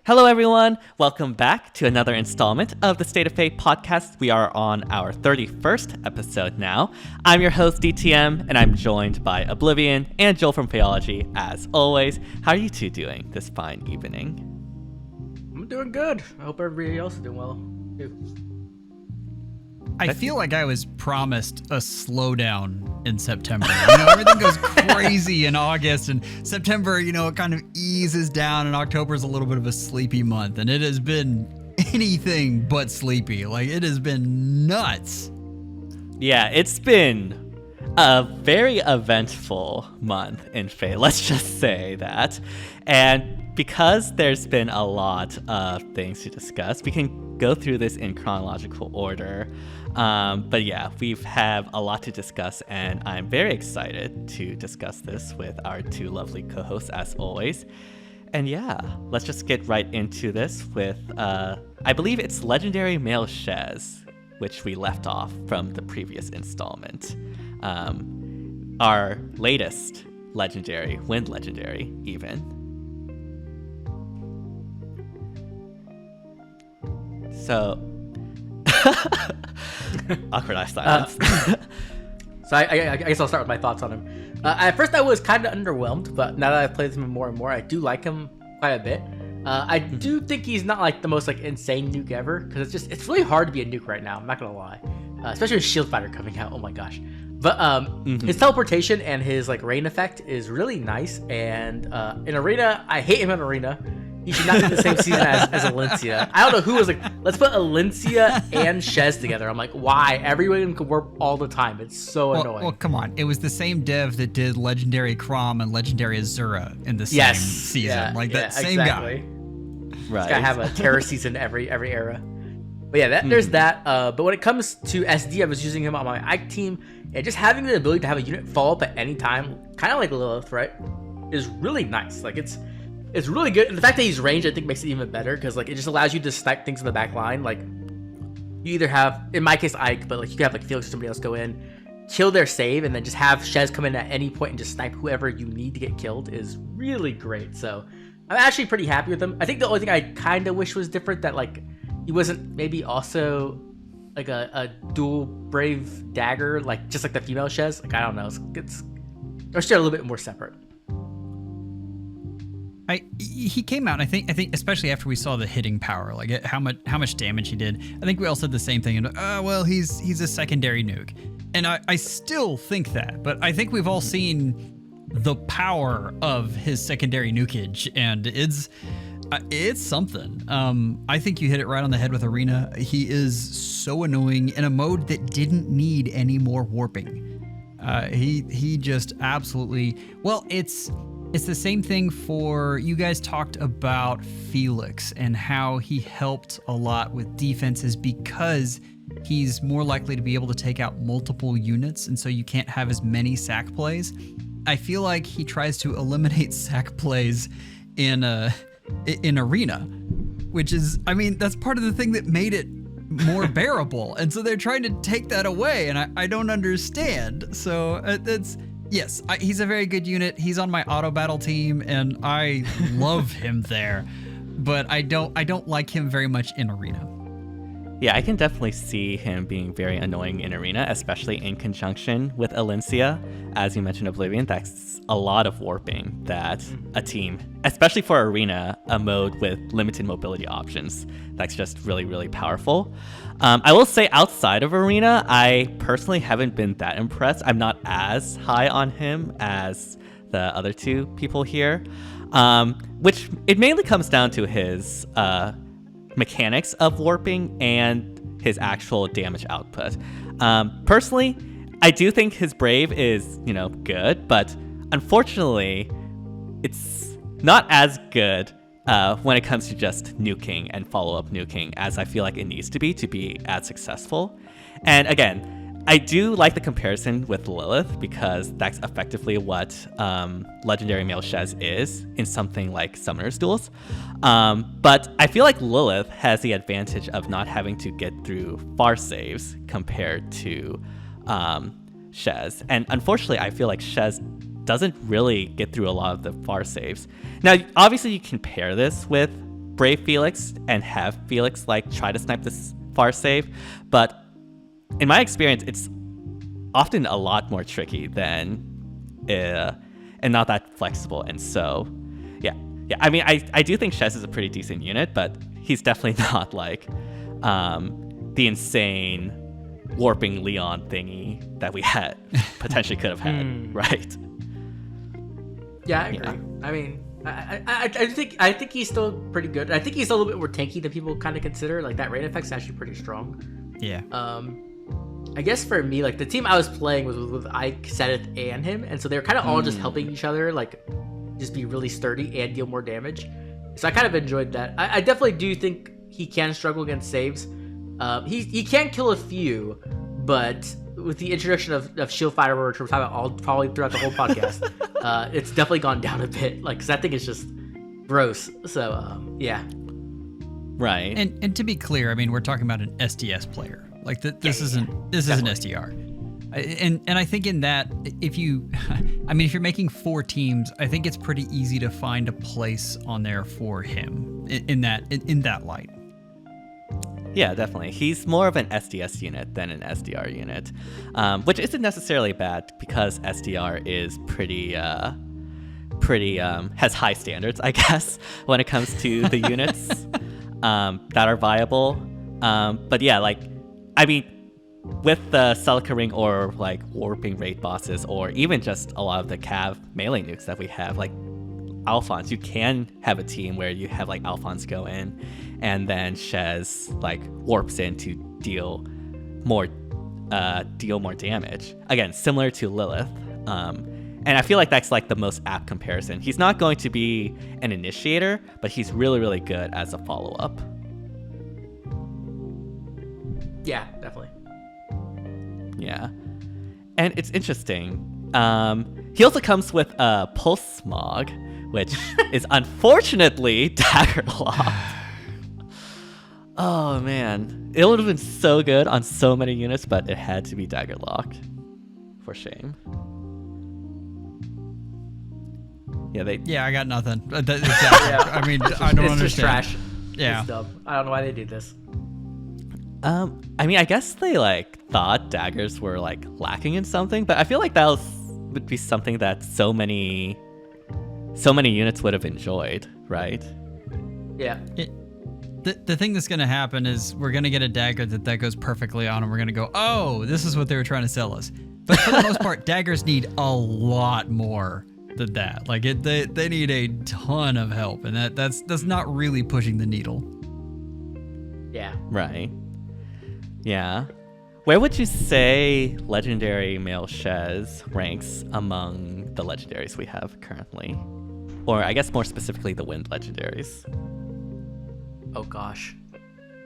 Hello, everyone. Welcome back to another installment of the State of FEH Podcast. We are on our 31st episode now. I'm your host, DTM, and I'm joined by Oblivion and Joel from Theology, as always. How are you two doing this fine evening? I'm doing good. I hope everybody else is doing well, too. I feel like I was promised a slowdown in September. Everything goes crazy in August, and September, it kind of eases down, and October is a little bit of a sleepy month, and it has been anything but sleepy. Like, it has been nuts. Yeah, it's been a very eventful month in FEH, let's just say that. And because there's been a lot of things to discuss, we can go through this in chronological order. But yeah, we have a lot to discuss, and I'm very excited to discuss this with our two lovely co-hosts, as always. And yeah, let's just get right into this with, I believe it's Legendary Male Shez, which we left off from the previous installment. Our latest Legendary, Wind Legendary, even. So, awkward eye silence. So I guess I'll start with my thoughts on him. At first I was kind of underwhelmed, but now that I've played him more and more, I do like him quite a bit. I do think he's not like the most like insane nuke ever, because it's really hard to be a nuke right now. I'm not gonna lie, especially with Shield Fighter coming out. Oh my gosh! But his teleportation and his like rain effect is really nice. And in Arena, I hate him in Arena. He should not be the same season as Alencia. I don't know who was like, let's put Alencia and Shez together. I'm like, why? Everyone can warp all the time. It's so annoying. Well, come on. It was the same dev that did Legendary Chrom and Legendary Azura in the same season. Same exactly. guy. Right. This guy have a terror season every era. But yeah, there's that. But when it comes to SD, I was using him on my Ike team. And just having the ability to have a unit follow up at any time, kind of like Lilith, right, is really nice. Like, it's really good. And the fact that he's ranged, I think, makes it even better, because like it just allows you to snipe things in the back line. Like, you either have, in my case, Ike, but like you can have like Felix or somebody else go in, kill their save, and then just have Shez come in at any point and just snipe whoever you need to get killed is really great. So I'm actually pretty happy with him. I think the only thing I kind of wish was different, that like he wasn't maybe also like a dual brave dagger, like just like the female Shez. Like, I don't know, it's or still a little bit more separate. He came out, I think especially after we saw the hitting power, like how much damage he did. I think we all said the same thing. And well, he's a secondary nuke, and I still think that. But I think we've all seen the power of his secondary nukage, and it's something. I think you hit it right on the head with Arena. He is so annoying in a mode that didn't need any more warping. He just absolutely, well, it's the same thing for, you guys talked about Felix and how he helped a lot with defenses because he's more likely to be able to take out multiple units, and so you can't have as many sack plays. I feel like he tries to eliminate sack plays in Arena, which is, I mean, that's part of the thing that made it more bearable, and so they're trying to take that away, and I don't understand. So yes, he's a very good unit. He's on my auto battle team, and I love him there. But I don't like him very much in Arena. Yeah, I can definitely see him being very annoying in Arena, especially in conjunction with Alencia. As you mentioned, Oblivion, that's a lot of warping that a team, especially for Arena, a mode with limited mobility options, that's just really, really powerful. I will say, outside of Arena, I personally haven't been that impressed. I'm not as high on him as the other two people here, which it mainly comes down to his mechanics of warping and his actual damage output. Personally, I do think his Brave is, good, but unfortunately, it's not as good when it comes to just nuking and follow-up nuking as I feel like it needs to be as successful. And again, I do like the comparison with Lilith, because that's effectively what Legendary Male Shez is in something like Summoner's Duels. But I feel like Lilith has the advantage of not having to get through far saves compared to Shez. And unfortunately, I feel like Shez doesn't really get through a lot of the far saves. Now, obviously, you can pair this with Brave Felix and have Felix like try to snipe this far save, but in my experience, it's often a lot more tricky than and not that flexible. And so, yeah. I mean, I do think Shez is a pretty decent unit, but he's definitely not like the insane warping Leon thingy that we had potentially could have had, right? Yeah, I agree. I mean, I think he's still pretty good. I think he's a little bit more tanky than people kind of consider. Like that rain effect's actually pretty strong. Yeah. I guess for me, like the team I was playing was with Ike, Sedith, and him, and so they were kind of all just helping each other, like just be really sturdy and deal more damage. So I kind of enjoyed that. I definitely do think he can struggle against saves. He can kill a few, but with the introduction of Shield Fighter, which we're talking about probably throughout the whole podcast, it's definitely gone down a bit. Like, cause that thing is just gross. So yeah. Right. And to be clear, I mean, we're talking about an SDS player. Like this isn't SDR. And I think in that, if you're making 4 teams, I think it's pretty easy to find a place on there for him in that light. Yeah, definitely. He's more of an SDS unit than an SDR unit, which isn't necessarily bad because SDR is pretty has high standards, I guess, when it comes to the units that are viable. But yeah, like, I mean, with the Celica Ring or like warping raid bosses, or even just a lot of the Cav melee nukes that we have, like Alphonse, you can have a team where you have like Alphonse go in and then Shez like warps in to deal more damage. Again, similar to Lilith. And I feel like that's like the most apt comparison. He's not going to be an initiator, but he's really, really good as a follow-up. Yeah, definitely. Yeah. And it's interesting. He also comes with a Pulse Smog, which is unfortunately dagger locked. Oh man. It would have been so good on so many units, but it had to be dagger locked. For shame. Yeah, I got nothing. Exactly. Yeah. I mean, I don't understand. Just trash. Yeah. It's dumb. I don't know why they do this. I mean, I guess they like thought daggers were like lacking in something, but I feel like that would be something that so many units would have enjoyed, right? Yeah. The thing that's going to happen is we're going to get a dagger that goes perfectly on, and we're going to go, oh, this is what they were trying to sell us. But for the most part, daggers need a lot more than that. Like they need a ton of help, and that's not really pushing the needle. Yeah. Right. Yeah. Where would you say legendary male Shez ranks among the legendaries we have currently? Or I guess more specifically the wind legendaries. Oh gosh.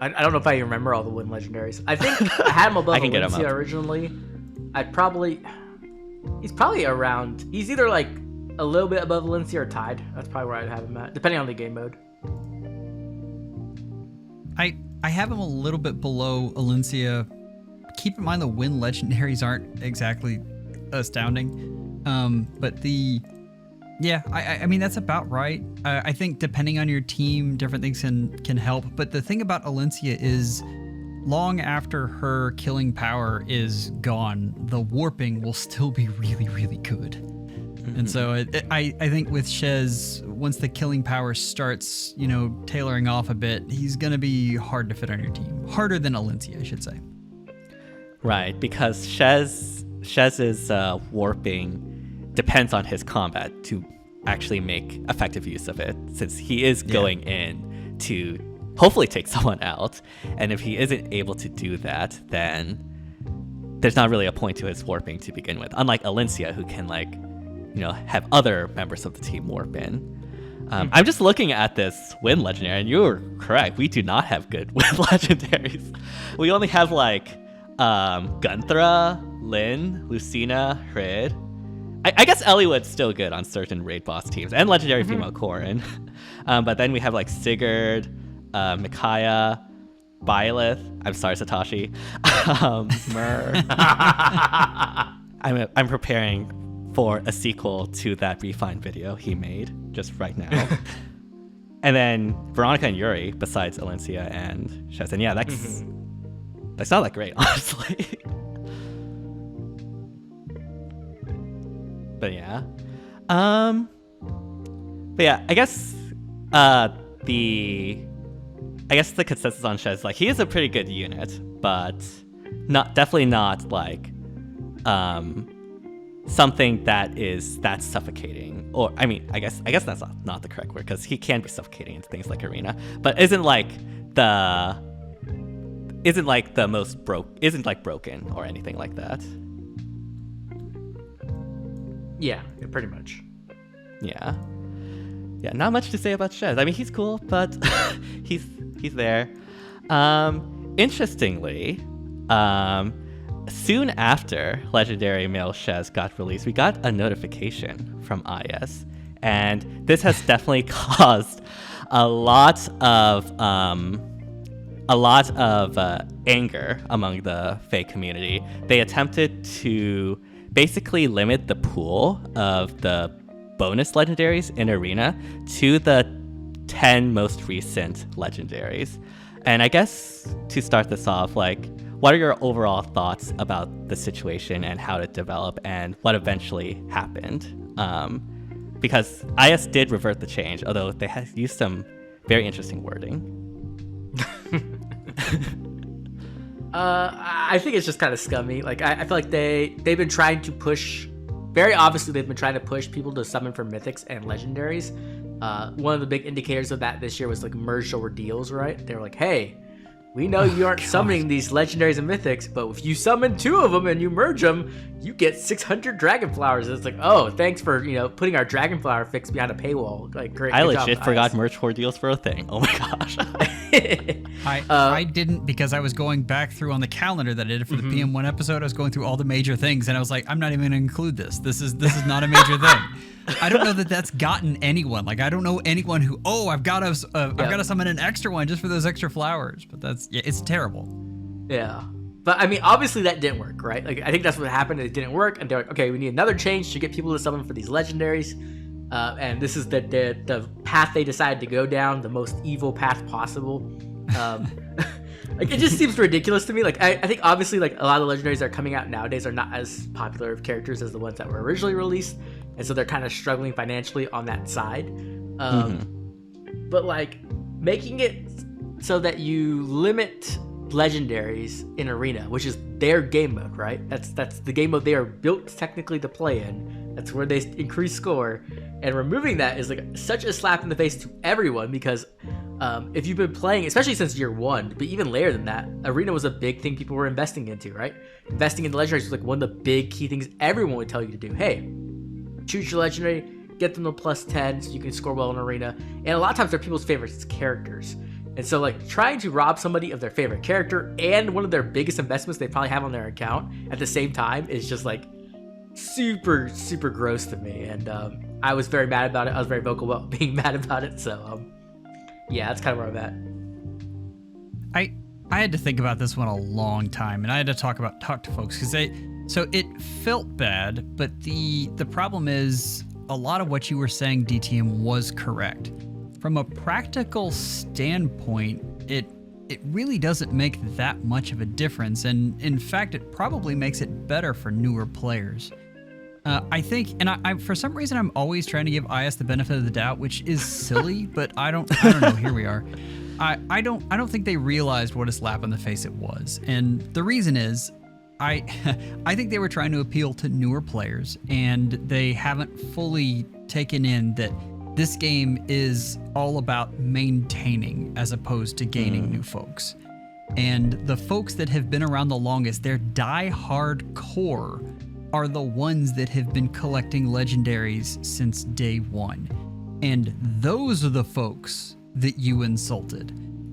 I don't know if I remember all the wind legendaries. I think I had him above Valencia originally. He's probably around, he's either like a little bit above Valencia or tied. That's probably where I'd have him at, depending on the game mode. I have him a little bit below Valencia. Keep in mind the wind legendaries aren't exactly astounding. But I mean, that's about right. I think depending on your team, different things can help. But the thing about Valencia is long after her killing power is gone, the warping will still be really, really good. And so I think with Shez, once the killing power starts, tailoring off a bit, he's going to be hard to fit on your team. Harder than Valencia, I should say. Right, because Shez's warping depends on his combat to actually make effective use of it, since he is going in to hopefully take someone out. And if he isn't able to do that, then there's not really a point to his warping to begin with. Unlike Valencia, who can have other members of the team warp in. I'm just looking at this wind legendary, and you're correct. We do not have good wind legendaries. We only have Gunthra, Lynn, Lucina, Hrid. I guess Eliwood's still good on certain raid boss teams, and legendary female Corrin. But then we have Sigurd, Micaiah, Byleth. I'm sorry, Satoshi. Myr. I'm preparing for a sequel to that refined video he made just right now. And then Veronica and Yuri, besides Alencia and Shez. And yeah, that's not that great, honestly. But yeah. But yeah, I guess the consensus on Shez, like, he is a pretty good unit, but definitely not like something that's suffocating. Or I mean, I guess that's not the correct word, because he can be suffocating in things like Arena, but isn't like broken or anything like that. Yeah, pretty much. Yeah, not much to say about Shez. I mean, he's cool, but he's there. Interestingly, soon after Legendary Male Shez got released, we got a notification from IS, and this has definitely caused a lot of anger among the FEH community. They attempted to basically limit the pool of the bonus legendaries in Arena to the 10 most recent legendaries. And I guess to start this off, like, what are your overall thoughts about the situation and how it developed and what eventually happened? Because IS did revert the change, although they had used some very interesting wording. I think it's just kind of scummy. Like, I feel like they've been trying to push, very obviously they've been trying to push people to summon for mythics and legendaries. One of the big indicators of that this year was like merged over deals, right? They were like, hey, we know you aren't summoning these legendaries and mythics, but if you summon 2 of them and you merge them, you get 600 dragon flowers. And it's like, oh, thanks for, putting our dragon flower fix behind a paywall. Like, great. I legit forgot merge 4 deals for a thing. Oh my gosh. I didn't, because I was going back through on the calendar that I did for the PM1 episode. I was going through all the major things, and I was like, I'm not even going to include this. This is not a major thing. I don't know that that's gotten anyone. Like, I don't know anyone who, I've got to summon an extra one just for those extra flowers. But it's terrible. Yeah. But I mean, obviously that didn't work, right? Like, I think that's what happened. It didn't work, and they're like, okay, we need another change to get people to summon for these legendaries. And this is the path they decided to go down, the most evil path possible. Like, it just seems ridiculous to me. Like, I think obviously, like, a lot of the legendaries that are coming out nowadays are not as popular of characters as the ones that were originally released, and so they're kind of struggling financially on that side. But like, making it so that you limit legendaries in Arena, which is their game mode, right? That's the game mode they are built technically to play in. That's where they increase score, and removing that is like such a slap in the face to everyone, because if you've been playing, especially since year 1, but even later than that, Arena was a big thing people were investing into, right? Investing in the legendaries was like one of the big key things everyone would tell you to do. Hey, choose your legendary, get them to +10 so you can score well in Arena. And a lot of times they're people's favorite characters. And so, like, trying to rob somebody of their favorite character and one of their biggest investments they probably have on their account at the same time is just like super, super gross to me. And I was very mad about it. I was very vocal about being mad about it. So yeah, that's kind of where I'm at. I had to think about this one a long time, and I had to talk to folks, because so it felt bad, but the problem is a lot of what you were saying, DTM, was correct. From a practical standpoint, it really doesn't make that much of a difference, and in fact, it probably makes it better for newer players. I think, and I for some reason, I'm always trying to give IS the benefit of the doubt, which is silly, but I don't know. Here we are. I don't think they realized what a slap in the face it was, and the reason is, I think they were trying to appeal to newer players, and they haven't fully taken in that this game is all about maintaining as opposed to gaining new folks. And the folks that have been around the longest, their die-hard core, are the ones that have been collecting legendaries since day 1. And those are the folks that you insulted.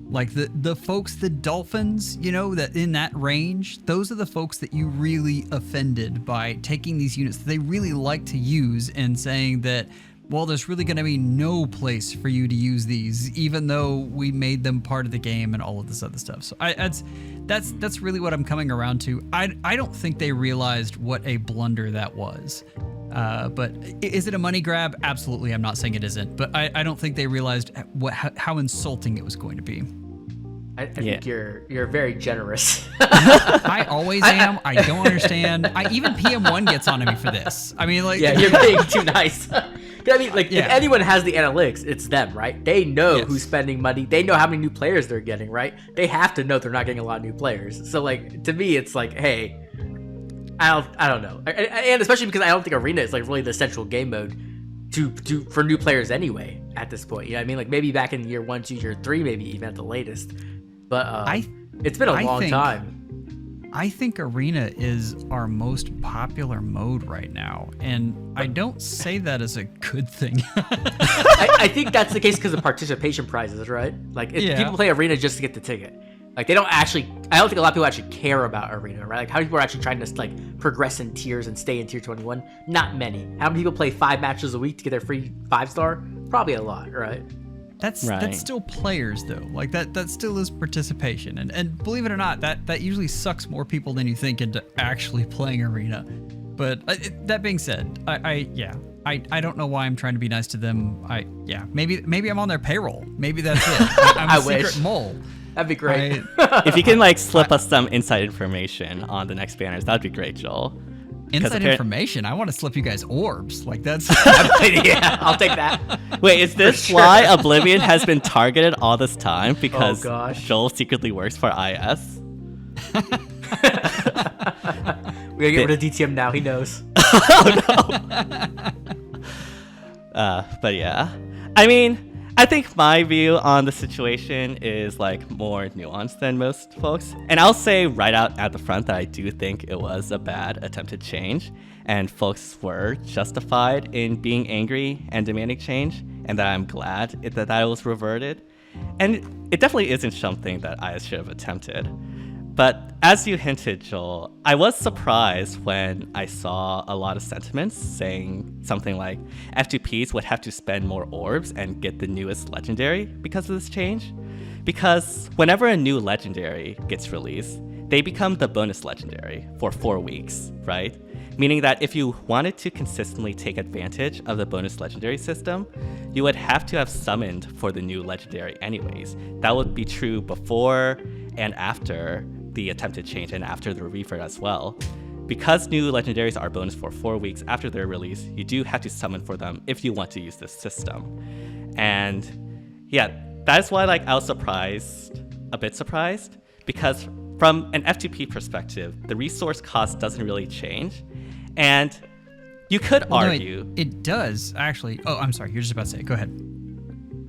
Like the folks, the dolphins, that in that range, those are the folks that you really offended by taking these units that they really like to use and saying that, well, there's really going to be no place for you to use these, even though we made them part of the game and all of this other stuff. So that's really what I'm coming around to. I don't think they realized what a blunder that was. But is it a money grab? Absolutely. I'm not saying it isn't. But I don't think they realized how insulting it was going to be. I think you're very generous. I always am. I don't understand. Even PM1 gets on to me for this. I mean, like, yeah, you're being too nice. I mean, like, if anyone has the analytics, it's them, right? They know who's spending money. They know how many new players they're getting, right? They have to know they're not getting a lot of new players. So, like, to me, it's like, hey, I don't know, and especially because I don't think Arena is like really the central game mode for new players anyway at this point. You know what I mean? Like maybe back in year 1, 2, year 3, maybe even at the latest. But it's been a long time. I think Arena is our most popular mode right now, and I don't say that as a good thing. I think that's the case because of participation prizes, right? Like people play Arena just to get the ticket. Like they don't actually. I don't think a lot of people actually care about Arena, right? Like how many people are actually trying to like progress in tiers and stay in tier 21? Not many. How many people play 5 matches a week to get their free 5-star? Probably a lot, right? That's still players though. Like that still is participation, and believe it or not, that usually sucks more people than you think into actually playing Arena. But that being said, I don't know why I'm trying to be nice to them. Maybe I'm on their payroll. Maybe that's it. I'm a secret mole. That'd be great. If you can like slip us some inside information on the next banners, that'd be great, Joel. Inside information? I want to slip you guys orbs. Like that's. Yeah, I'll take that. Wait, is this why Oblivion has been targeted all this time? Because Joel secretly works for IS? We gotta get rid of DTM now. He knows. Oh no. But yeah, I mean, I think my view on the situation is like more nuanced than most folks. And I'll say right out at the front that I do think it was a bad attempted change, and folks were justified in being angry and demanding change, and that I'm glad that it was reverted. And it definitely isn't something that I should have attempted. But as you hinted, Joel, I was surprised when I saw a lot of sentiments saying something like F2Ps would have to spend more orbs and get the newest legendary because of this change. Because whenever a new legendary gets released, they become the bonus legendary for 4 weeks, right? Meaning that if you wanted to consistently take advantage of the bonus legendary system, you would have to have summoned for the new legendary anyways. That would be true before and after the attempted change and after the revert as well. Because new legendaries are bonus for 4 weeks after their release, you do have to summon for them if you want to use this system. And yeah, that's why like I was a bit surprised, because from an F2P perspective, the resource cost doesn't really change. And you could argue... No, it does, actually. Oh, I'm sorry. You're just about to say it. Go ahead.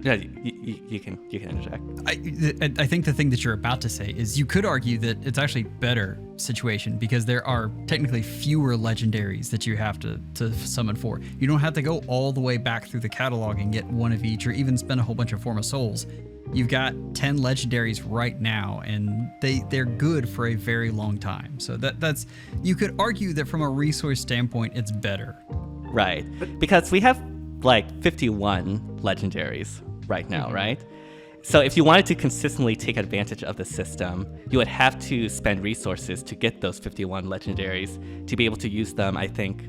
Yeah, you can interject. I think the thing that you're about to say is you could argue that it's actually a better situation because there are technically fewer legendaries that you have to summon for. You don't have to go all the way back through the catalog and get one of each or even spend a whole bunch of Form of Souls. You've got 10 legendaries right now, and they're good for a very long time. So that's you could argue that from a resource standpoint, it's better. Right, because we have like 51 legendaries right now, right? So if you wanted to consistently take advantage of the system, you would have to spend resources to get those 51 legendaries to be able to use them, I think,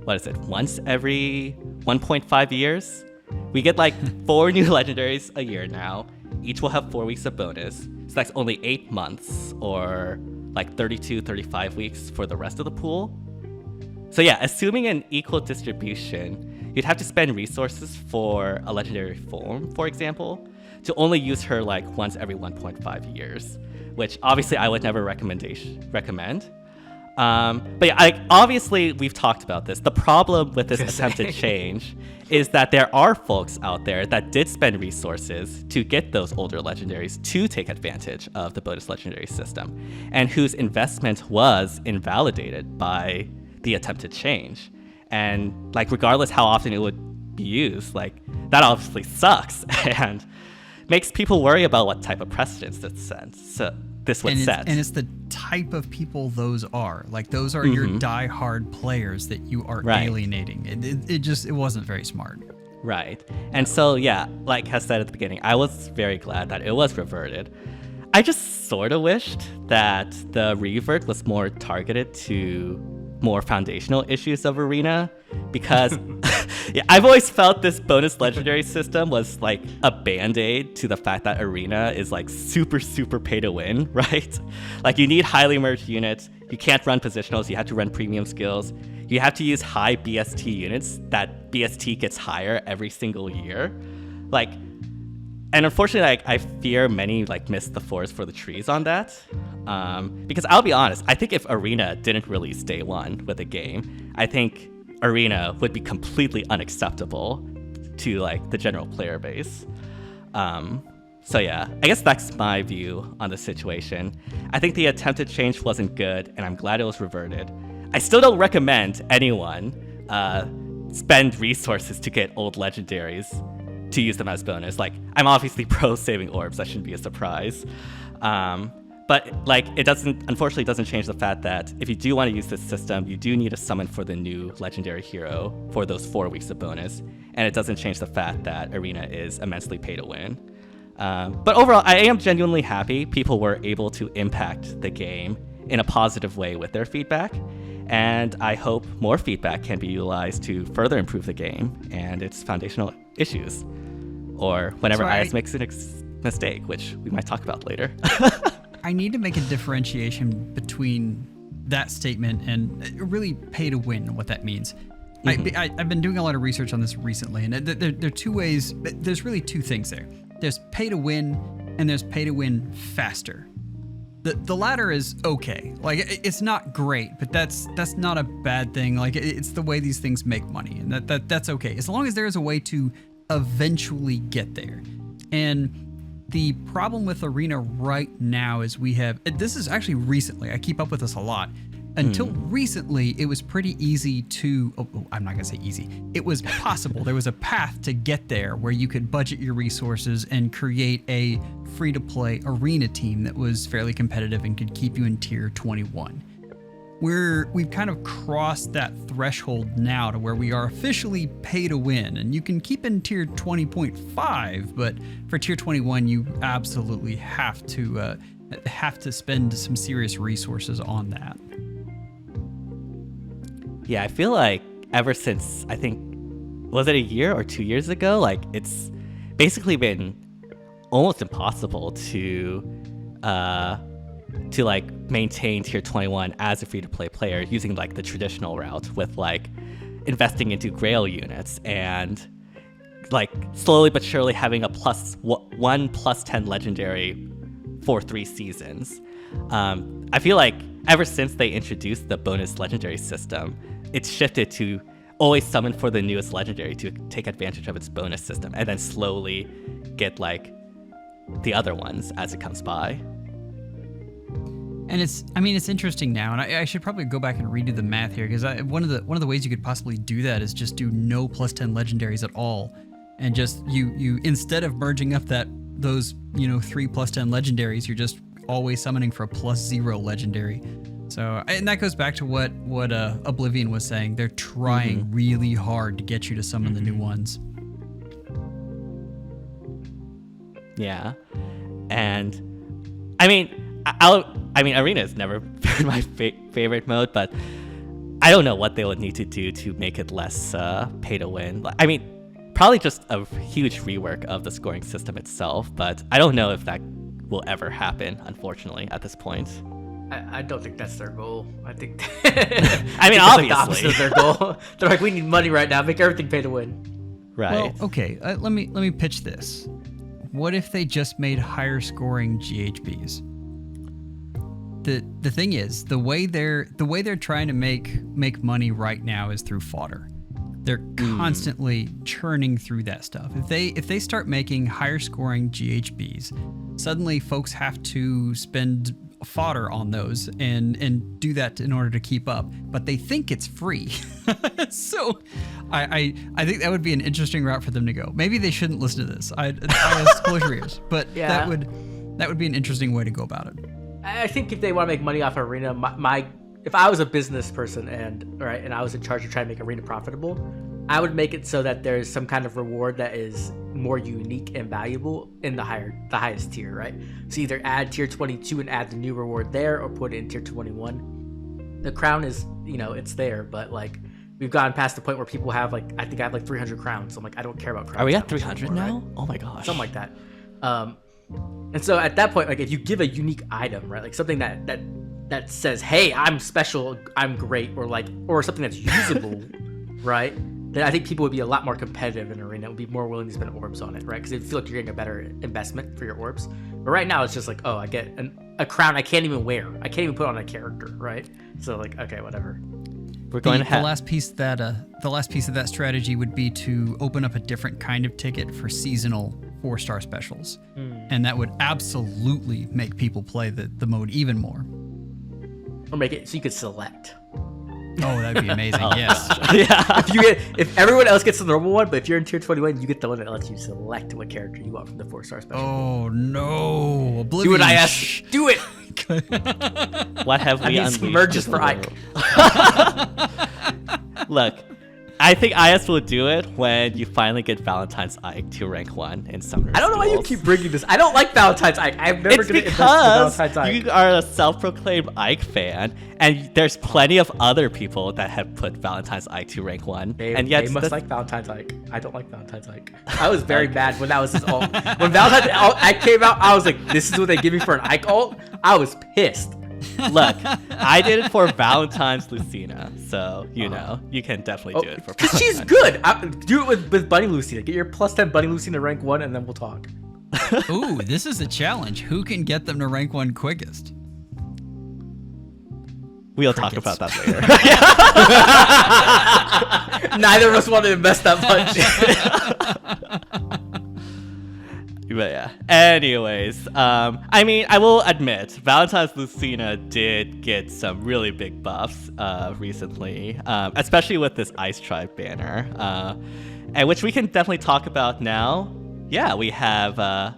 once every 1.5 years? We get like 4 new legendaries a year now. Each will have 4 weeks of bonus. So that's only 8 months or like 32, 35 weeks for the rest of the pool. So yeah, assuming an equal distribution, you'd have to spend resources for a legendary form, for example, to only use her like once every 1.5 years, which obviously I would never recommend. But yeah, obviously we've talked about this. The problem with this attempted change is that there are folks out there that did spend resources to get those older legendaries to take advantage of the bonus legendary system, and whose investment was invalidated by the attempted change. And like regardless how often it would be used, like that obviously sucks and makes people worry about what type of precedence this would set. And it's the type of people those are. Like those are your die-hard players that you are alienating. It wasn't very smart. Right. And so yeah, like I said at the beginning, I was very glad that it was reverted. I just sort of wished that the revert was more targeted to more foundational issues of Arena, because yeah, I've always felt this bonus legendary system was like a band-aid to the fact that Arena is like super pay to win, right? Like you need highly merged units, you can't run positionals, you have to run premium skills, you have to use high BST units, that BST gets higher every single year. Like, and unfortunately, like, I fear many like miss the forest for the trees on that. Because I'll be honest, I think if Arena didn't release day one with a game, I think Arena would be completely unacceptable to like the general player base. So yeah, I guess that's my view on the situation. I think the attempted change wasn't good, and I'm glad it was reverted. I still don't recommend anyone spend resources to get old legendaries to use them as bonus. Like, I'm obviously pro saving orbs, that shouldn't be a surprise. But like, unfortunately doesn't change the fact that if you do want to use this system, you do need a summon for the new legendary hero for those 4 weeks of bonus. And it doesn't change the fact that Arena is immensely pay to win. But overall, I am genuinely happy people were able to impact the game in a positive way with their feedback. And I hope more feedback can be utilized to further improve the game and its foundational issues. Or whenever IS makes a mistake, which we might talk about later. I need to make a differentiation between that statement and really pay to win, what that means. Mm-hmm. I've been doing a lot of research on this recently, and there are two ways. There's really two things there. There's pay to win, and there's pay to win faster. The latter is okay. Like, it's not great, but that's not a bad thing. Like, it's the way these things make money, and that's okay as long as there is a way to eventually get there. And the problem with Arena right now is this is actually recently, I keep up with this a lot. Until recently, it was pretty easy to, I'm not gonna say easy. It was possible. There was a path to get there where you could budget your resources and create a free-to-play Arena team that was fairly competitive and could keep you in tier 21. We've kind of crossed that threshold now to where we are officially pay to win, and you can keep in tier 20.5, but for tier 21, you absolutely have to spend some serious resources on that. Yeah, I feel like ever since, I think, was it a year or 2 years ago? Like, it's basically been almost impossible to like maintain tier 21 as a free-to-play player using like the traditional route with like investing into Grail units and like slowly but surely having a +1 +10 legendary for 3 seasons. I feel like ever since they introduced the bonus legendary system, it's shifted to always summon for the newest legendary to take advantage of its bonus system and then slowly get like the other ones as it comes by. And it's interesting now, and I should probably go back and redo the math here, because one of the ways you could possibly do that is just do no +10 legendaries at all, and just you instead of merging up those 3 +10 legendaries, you're just always summoning for a +0 legendary. So, and that goes back to what Oblivion was saying. They're trying really hard to get you to summon the new ones. Yeah, and Arena has never been my favorite mode, but I don't know what they would need to do to make it less pay to win. Probably just a huge rework of the scoring system itself, but I don't know if that will ever happen, unfortunately, at this point. I don't think that's their goal. I think obviously. Like the opposite of their goal. They're like, we need money right now, make everything pay to win. Right. Well, okay, let me pitch this. What if they just made higher scoring GHBs? The thing is, the way they're trying to make money right now is through fodder. They're constantly churning through that stuff. If they start making higher scoring GHBs, suddenly folks have to spend fodder on those and do that in order to keep up, but they think it's free. So I think that would be an interesting route for them to go. Maybe they shouldn't listen to this. I close your ears, but yeah. that would be an interesting way to go about it. I think if they want to make money off Arena, if I was a business person and I was in charge of trying to make Arena profitable, I would make it so that there's some kind of reward that is more unique and valuable in the highest tier, right? So either add tier 22 and add the new reward there, or put it in tier 21. the crown is, it's there, but like we've gotten past the point where people have like, I think I have like 300 crowns. So I'm like, I don't care about crowns. Are we at 300 now? Right? Oh my gosh. Something like that. And so at that point, like if you give a unique item, right, like something that says, hey, I'm special, I'm great, or something that's usable, right, then I think people would be a lot more competitive in Arena, would be more willing to spend orbs on it, right, because they feel like you're getting a better investment for your orbs. But right now it's just like, oh, I get a crown I can't even wear, I can't even put on a character, right? So like, okay, whatever. We're going to have the last piece of that strategy would be to open up a different kind of ticket for seasonal 4-star specials, and that would absolutely make people play the mode even more. Or make it so you could select. Oh, that'd be amazing. Yes. yeah. If everyone else gets the normal one, but if you're in tier 21, you get the one that lets you select what character you want from the 4-star special. Oh no! Oblivion. Do what I ask. Do it. What have we unleashed? Merges for Ike. Look, I think IS will do it when you finally get Valentine's Ike to rank 1 in Summoner's I don't know why you keep bringing this. I don't like Valentine's Ike. I've never It's gonna invest in because Valentine's Ike. you are a self-proclaimed Ike fan, and there's plenty of other people that have put Valentine's Ike to rank 1. And yet they must like Valentine's Ike. I don't like Valentine's Ike. I was very mad when that was his ult. When Valentine's Ike came out, I was like, this is what they give me for an Ike ult? I was pissed. Look, I did it for Valentine's Lucina, so you know you can definitely do it for. Because she's good. Do it with Bunny Lucina. Get your +10 Bunny Lucina rank 1, and then we'll talk. Ooh, this is a challenge. Who can get them to rank 1 quickest? We'll talk about that later. Neither of us want to invest that much. But yeah. Anyways, I mean, I will admit, Valentine's Lucina did get some really big buffs recently, especially with this Ice Tribe banner, and which we can definitely talk about now. Yeah, we have the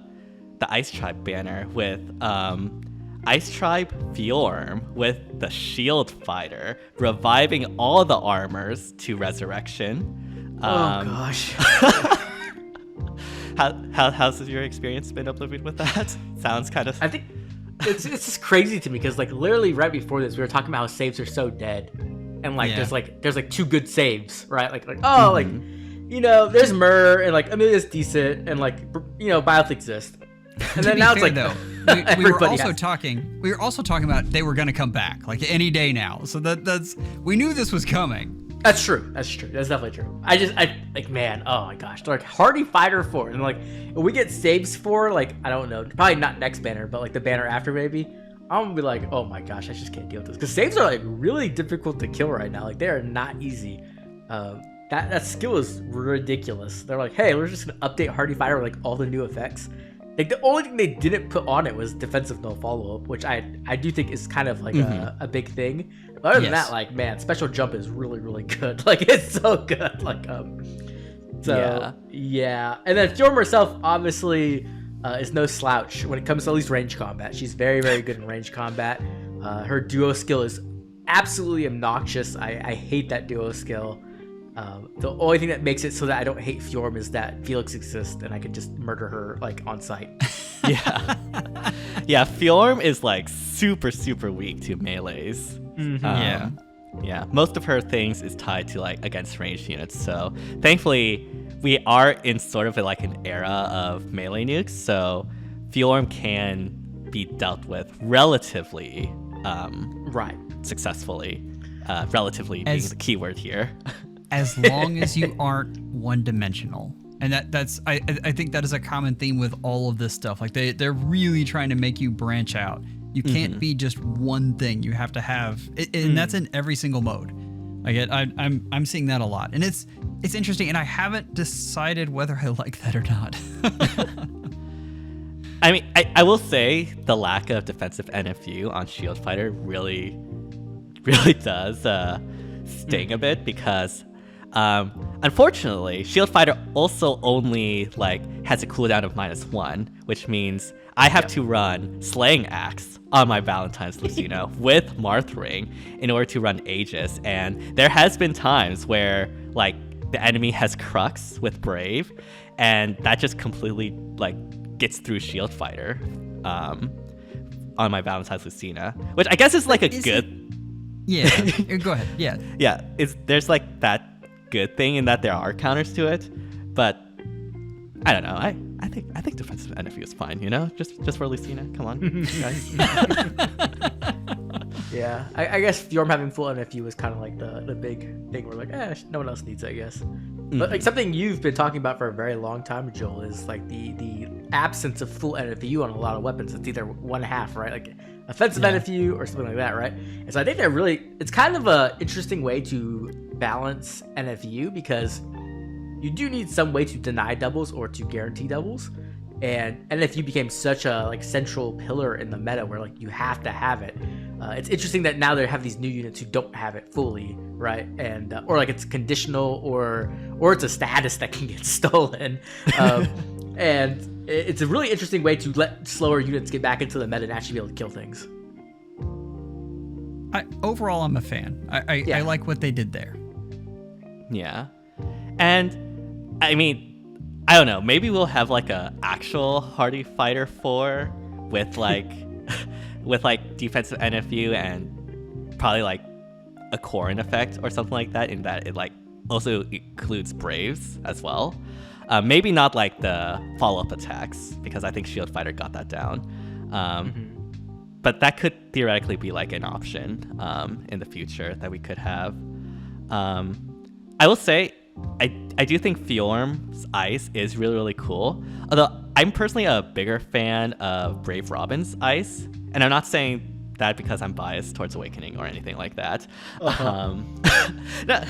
Ice Tribe banner with Ice Tribe Fjorm with the Shield Fighter, reviving all the armors to Resurrection. Oh gosh. How's your experience been, Oblivion, with that? Sounds kind of... I think it's just crazy to me because like literally right before this we were talking about how saves are so dead, and like there's like 2 good saves, right? Like like there's Myrrh and like Amelia's decent and like Bioth exist, and then now it's like though, we were also talking about they were gonna come back like any day now, so that's we knew this was coming. That's true. That's definitely true. I man, oh my gosh. They're like Hardy Fighter 4. And like, if we get saves for, like, I don't know, probably not next banner, but like the banner after maybe, I'm gonna be like, oh my gosh, I just can't deal with this. Because saves are like really difficult to kill right now. Like, they are not easy. That skill is ridiculous. They're like, hey, we're just gonna update Hardy Fighter with like all the new effects. Like, the only thing they didn't put on it was defensive no follow-up, which I do think is kind of like a big thing. But other than that, like, man, special jump is really, really good. Like, it's so good. Like, yeah. And then Fjorm herself, obviously, is no slouch when it comes to at least range combat. She's very, very good in range combat. Her duo skill is absolutely obnoxious. I hate that duo skill. The only thing that makes it so that I don't hate Fjorm is that Felix exists and I can just murder her like on sight. Yeah. Yeah, Fjorm is like super, super weak to melees. Yeah. Most of her things is tied to like against ranged units. So thankfully we are in sort of like an era of melee nukes. So Fjorm can be dealt with relatively successfully. Relatively being the keyword here. As long as you aren't one-dimensional. And that's I think that is a common theme with all of this stuff. Like they're really trying to make you branch out. You can't be just one thing. You have to have and that's in every single mode. I'm seeing that a lot. And it's interesting, and I haven't decided whether I like that or not. I mean, I will say the lack of defensive NFU on Shield Fighter really does sting a bit because unfortunately Shield Fighter also only like has a cooldown of -1, which means I have to run Slaying Axe on my Valentine's Lucina with Marth Ring in order to run Aegis, and there has been times where like the enemy has Crux with Brave, and that just completely like gets through Shield Fighter on my Valentine's Lucina, which I guess is like good. Yeah, go ahead. Yeah. Yeah, there's like that good thing in that there are counters to it, but I don't know. I think defensive NFU is fine, you know? Just for Lucina. Come on, guys. Yeah, I guess Fjorm having full NFU was kind of like the big thing where like, no one else needs it, I guess. But like something you've been talking about for a very long time, Joel, is like the absence of full NFU on a lot of weapons. It's either 1/2, right? Like offensive NFU or something like that, right? And so I think it's kind of a interesting way to balance NFU, because you do need some way to deny doubles or to guarantee doubles. And NFU became such a like central pillar in the meta where like you have to have it. It's interesting that now they have these new units who don't have it fully, right? And or like it's conditional or it's a status that can get stolen. And it's a really interesting way to let slower units get back into the meta and actually be able to kill things. Overall, I'm a fan. I like what they did there. Yeah, and I mean, I don't know. Maybe we'll have like a actual Hardy Fighter 4 with like with like defensive NFU and probably like a Corrin effect or something like that. In that it like also includes Braves as well. Maybe not like the follow-up attacks, because I think Shield Fighter got that down. But that could theoretically be like an option in the future that we could have. I will say, I do think Fjorm's Ice is really, really cool. Although I'm personally a bigger fan of Brave Robin's Ice. And I'm not saying that because I'm biased towards Awakening or anything like that. No,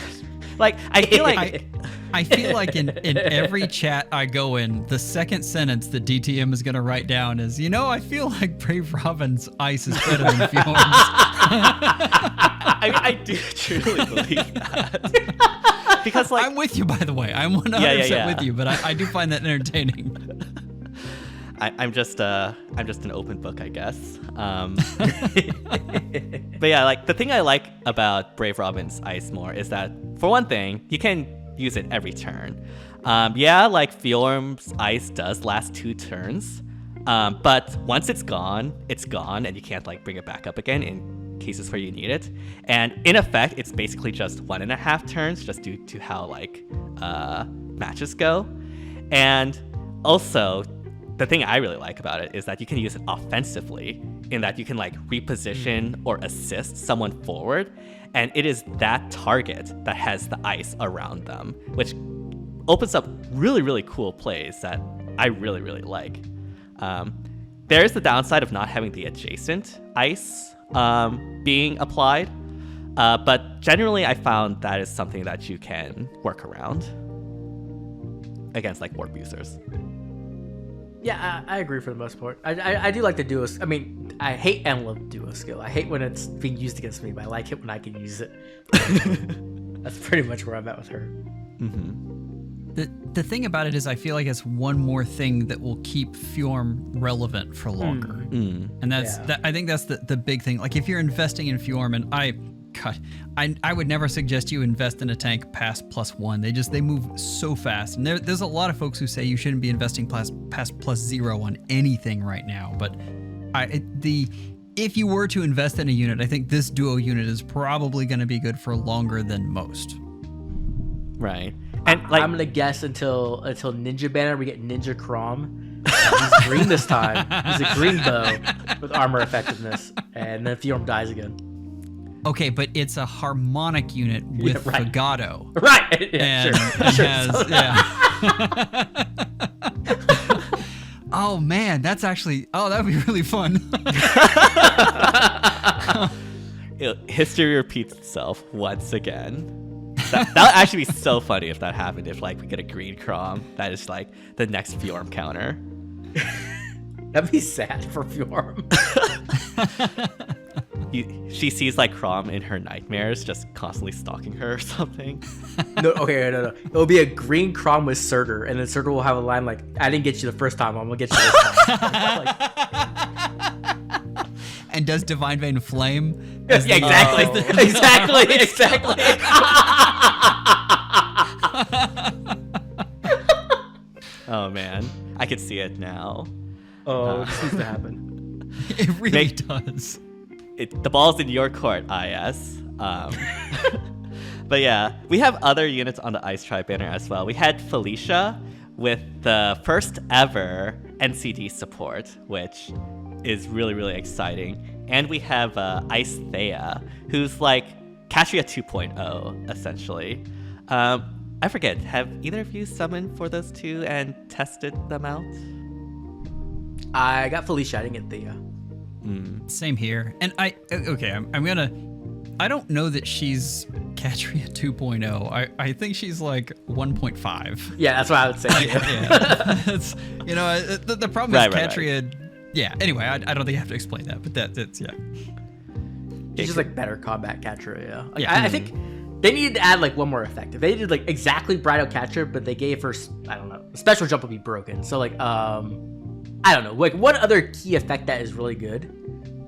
like, I feel like... I feel like in every chat I go in, the second sentence that DTM is going to write down is, I feel like Brave Robin's Ice is better than Fjorm's. I do truly believe that. Because like, I'm with you, by the way. I'm 100% with you, but I do find that entertaining. I'm just an open book, I guess. But yeah, like the thing I like about Brave Robin's Ice more is that, for one thing, you can use it every turn. Like Fjorm's Ice does last 2 turns, but once it's gone, and you can't like bring it back up again in cases where you need it. And in effect, it's basically just 1.5 turns, just due to how like matches go. And also, the thing I really like about it is that you can use it offensively, in that you can like reposition or assist someone forward, and it is that target that has the ice around them, which opens up really, really cool plays that I really, really like. There's the downside of not having the adjacent ice being applied, but generally I found that is something that you can work around against like warp users. Yeah, I agree for the most part. I do like the duo. I mean, I hate Emblem duo skill. I hate when it's being used against me, but I like it when I can use it. That's pretty much where I'm at with her. The thing about it is, I feel like it's one more thing that will keep Fjorm relevant for longer. And I think that's the big thing. Like if you're investing in Fjorm, and I would never suggest you invest in a tank past +1. They move so fast, and there's a lot of folks who say you shouldn't be investing past +0 on anything right now. But if you were to invest in a unit, I think this duo unit is probably going to be good for longer than most. Right, and like I'm gonna guess until Ninja Banner we get Ninja Crom. He's green this time. He's a green bow with armor effectiveness, and then Fjorm dies again. Okay, but it's a harmonic unit with Fogado. Right. Yeah, Oh man, that's actually that would be really fun. History repeats itself once again. That would actually be so funny if that happened. If like we get a green Crom, that is like the next Fjorm counter. That'd be sad for Fjorm. She sees like Crom in her nightmares, just constantly stalking her or something. No. It'll be a green Crom with Surtur, and then Surtur will have a line like, "I didn't get you the first time, I'm gonna get you this time." And does Divine Vein flame? Exactly. Oh man, I could see it now. This needs to happen. It really does. The ball's in your court, IS. But yeah, we have other units on the Ice Tribe banner as well. We had Felicia with the first ever NCD support, which is really, really exciting. And we have Ice Thea, who's like Katria 2.0, essentially. I forget, have either of you summoned for those two and tested them out? I got Felicia, I didn't get Thea. Same here. And I'm gonna, I don't know that she's Katria 2.0. I think she's like 1.5. Yeah, that's what I would say. Yeah. It's, the problem is Katria. Right. Yeah. Anyway, I don't think I have to explain that, but that's yeah. She's just like better combat Katria. Yeah. Like, Yeah. I think they needed to add like one more effect. If they did like exactly Bridal Katria, but they gave her, I don't know, special jump would be broken. So like, I don't know, like one other key effect that is really good.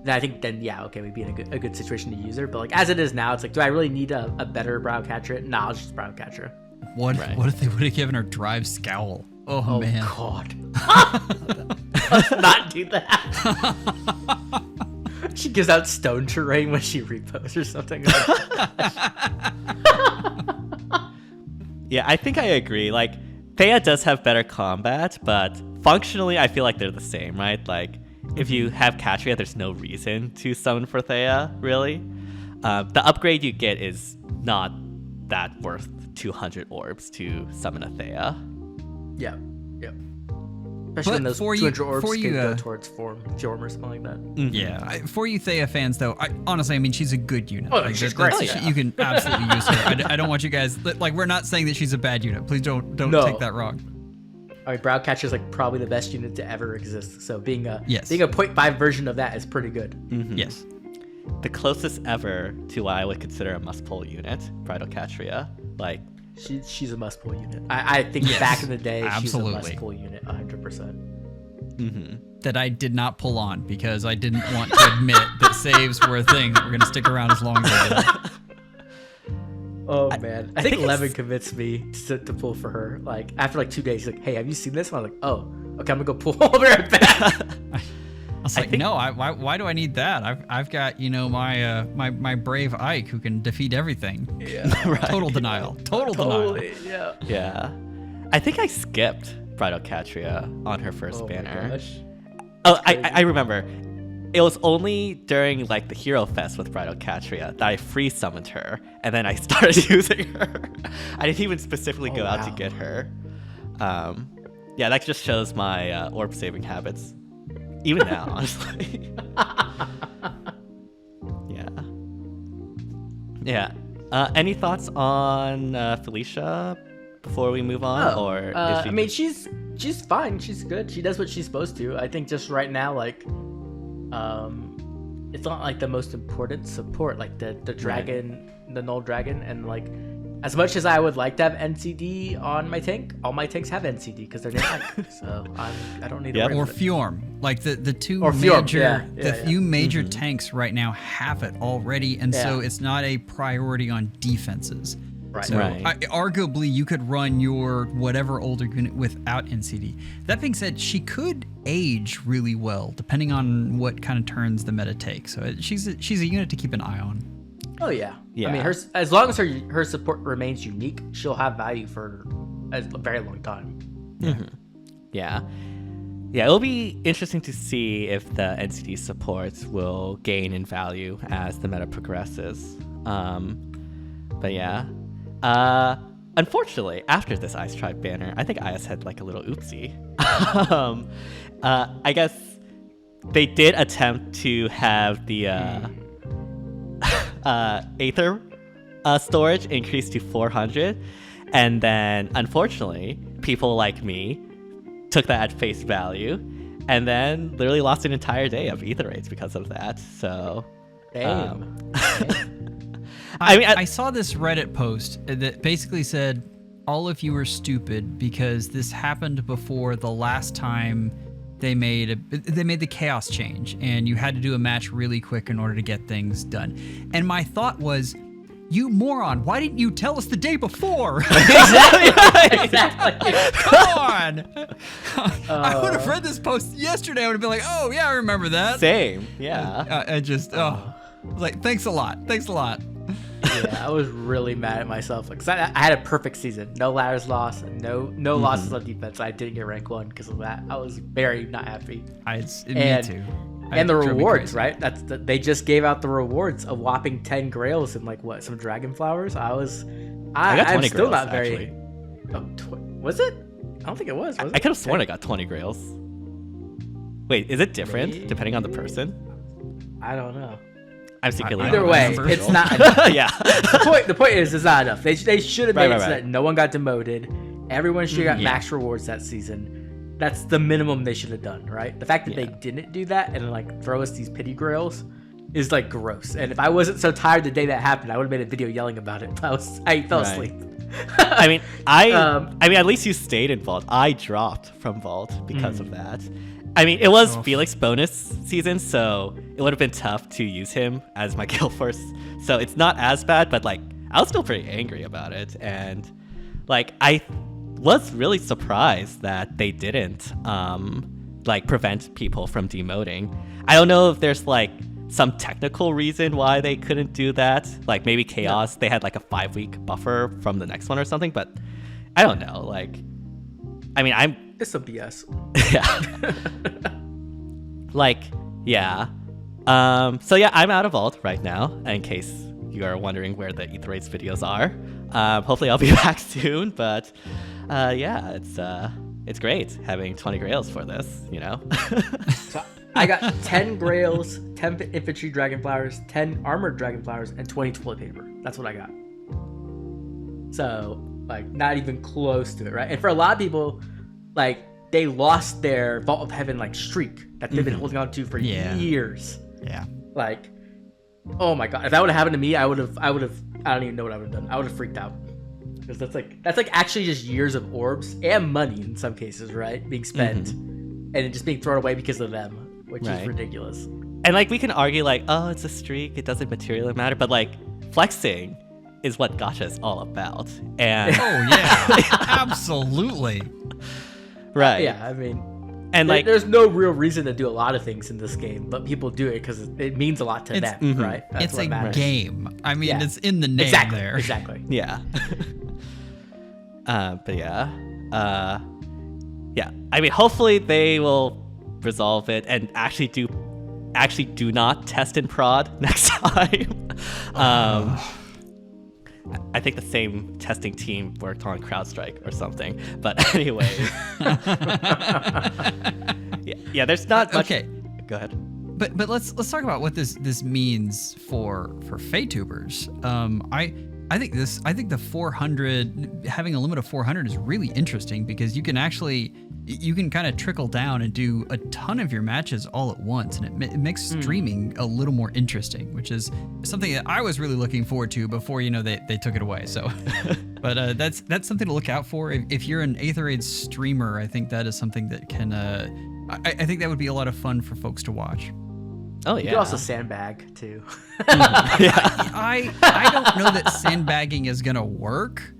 Then I think we'd be in a good situation to use her. But like as it is now, it's like, do I really need a better Bridal Katria? Nah, it's just Bridal Katria. What if they would have given her Drive Scowl? Oh man. God. Let's not do that. She gives out stone terrain when she repos or something. Yeah, I think I agree. Like, Thea does have better combat, but functionally, I feel like they're the same, right? Like, if you have Katria, there's no reason to summon for Thea, really. The upgrade you get is not that worth 200 orbs to summon a Thea. Yeah. Especially when those for 200 orbs can go you, towards Fjorm or something like that. Mm-hmm. Yeah, for you Thea fans, though, honestly, I mean, she's a good unit. Oh, she's great. You can absolutely use her. I don't want you guys, like, we're not saying that she's a bad unit. Please don't take that wrong. All right, Brow Catcher is like probably the best unit to ever exist. So being a Yes. being a 0.5 version of that is pretty good. Mm-hmm. Yes. The closest ever to what I would consider a must-pull unit, Bridal Katria. Like, She's a must-pull unit. I think back in the day, absolutely. she's a must-pull unit, 100%. That I did not pull on because I didn't want to admit that saves were a thing that were going to stick around as long as they did. Oh man, I think Levin convinced me to pull for her. Like after like 2 days, he's like, "Hey, have you seen this?" And I was like, "Oh, okay, I'm gonna go pull over right back." I was like, no, why do I need that? I've got my brave Ike who can defeat everything. Yeah, right. Total denial. Denial. Yeah. Yeah. I think I skipped Bridal Katria on her first banner. My gosh. Oh, I remember. It was only during like the Hero Fest with Bridal Katria that I free summoned her, and then I started using her. I didn't even specifically go out to get her. Yeah, that just shows my orb saving habits, even now, honestly. Yeah. Any thoughts on Felicia before we move on, or is she... I mean, she's fine. She's good. She does what she's supposed to. I think just right now, like, it's not like the most important support, like the dragon, the null dragon, and like, as much as I would like to have NCD on my tank, all my tanks have NCD because they're tank. So I don't need to worry Or about it. Fjorm, like the two Or Fjorm, major, few major tanks right now have it already, and so it's not a priority on defenses. Right. So arguably, you could run your whatever older unit without NCD. That being said, she could age really well depending on what kind of turns the meta takes. So she's a unit to keep an eye on. Oh yeah. Yeah. I mean, as long as her support remains unique, she'll have value for a very long time. Yeah. Yeah, it'll be interesting to see if the NCD supports will gain in value as the meta progresses. But yeah. Unfortunately, after this Ice Tribe banner, I think IS had like a little oopsie. I guess they did attempt to have the Aether storage increased to 400, and then unfortunately, people like me took that at face value, and then literally lost an entire day of Aether rates because of that. So, Damn. I saw this Reddit post that basically said, all of you are stupid because this happened before the last time they made the chaos change, and you had to do a match really quick in order to get things done. And my thought was, you moron, why didn't you tell us the day before? Exactly. Come on. I would have read this post yesterday. I would have been like, oh yeah, I remember that. Same, yeah. I just, like, thanks a lot. I was really mad at myself. Like, 'cause I had a perfect season. No ladders lost. No losses on defense. I didn't get rank 1 because of that. I was very not happy. Me too. And the rewards, right? They just gave out the rewards, a whopping 10 grails and like what, some dragon flowers. I got 20 grails, not very. actually. Oh, was it? I don't think it was. I could have sworn I got 20 grails. Wait, is it different depending on the person? I don't know. I'm secretly Either way, it's not enough. Yeah. The point is, it's not enough. They should have made it so that no one got demoted. Everyone should have got max rewards that season. That's the minimum they should have done, right? The fact that they didn't do that and like throw us these pity grails is like gross. And if I wasn't so tired the day that happened, I would have made a video yelling about it. I fell asleep. I mean, at least you stayed in Vault. I dropped from Vault because of that. I mean, it was Felix bonus season, so it would have been tough to use him as my guild force. So it's not as bad, but like I was still pretty angry about it, and like I was really surprised that they didn't like prevent people from demoting. I don't know if there's like some technical reason why they couldn't do that. Like maybe Chaos, they had like a 5-week buffer from the next one or something, but I don't know. Like, I mean, it's some BS. Yeah. Like, yeah. So yeah, I'm out of Vault right now, in case you are wondering where the Aetherades videos are. Hopefully I'll be back soon, but yeah, it's great having 20 grails for this, you know? So I got 10 grails, 10 infantry dragonflowers, 10 armored dragonflowers, and 20 toilet paper. That's what I got. So, like, not even close to it, right? And for a lot of people, like, they lost their Vault of Heaven, like, streak that they've been holding on to for years. Yeah. Like, oh my god. If that would have happened to me, I don't even know what I would have done. I would have freaked out. Because that's like actually just years of orbs and money in some cases, right? Being spent. And it just being thrown away because of them. Which is ridiculous. And like we can argue like, oh, it's a streak, it doesn't materially matter, but like flexing is what gacha is all about. And oh yeah, absolutely. Right. Yeah, I mean, and like there's no real reason to do a lot of things in this game, but people do it because it means a lot to them, right? That's it's a game. I mean, it's in the name there. Exactly. Yeah. But yeah. Yeah. I mean, hopefully they will resolve it and actually do not test and prod next time. I think the same testing team worked on CrowdStrike or something. But anyway, yeah, there's not much. Okay, go ahead. But let's talk about what this means for FEH-tubers. I think the 400, having a limit of 400 is really interesting because you can kind of trickle down and do a ton of your matches all at once, and it makes streaming a little more interesting, which is something that I was really looking forward to before they took it away. So, but that's something to look out for if you're an Aetherade streamer. I think that is something that can I think that would be a lot of fun for folks to watch. Oh yeah. You could also sandbag too. I don't know that sandbagging is gonna work.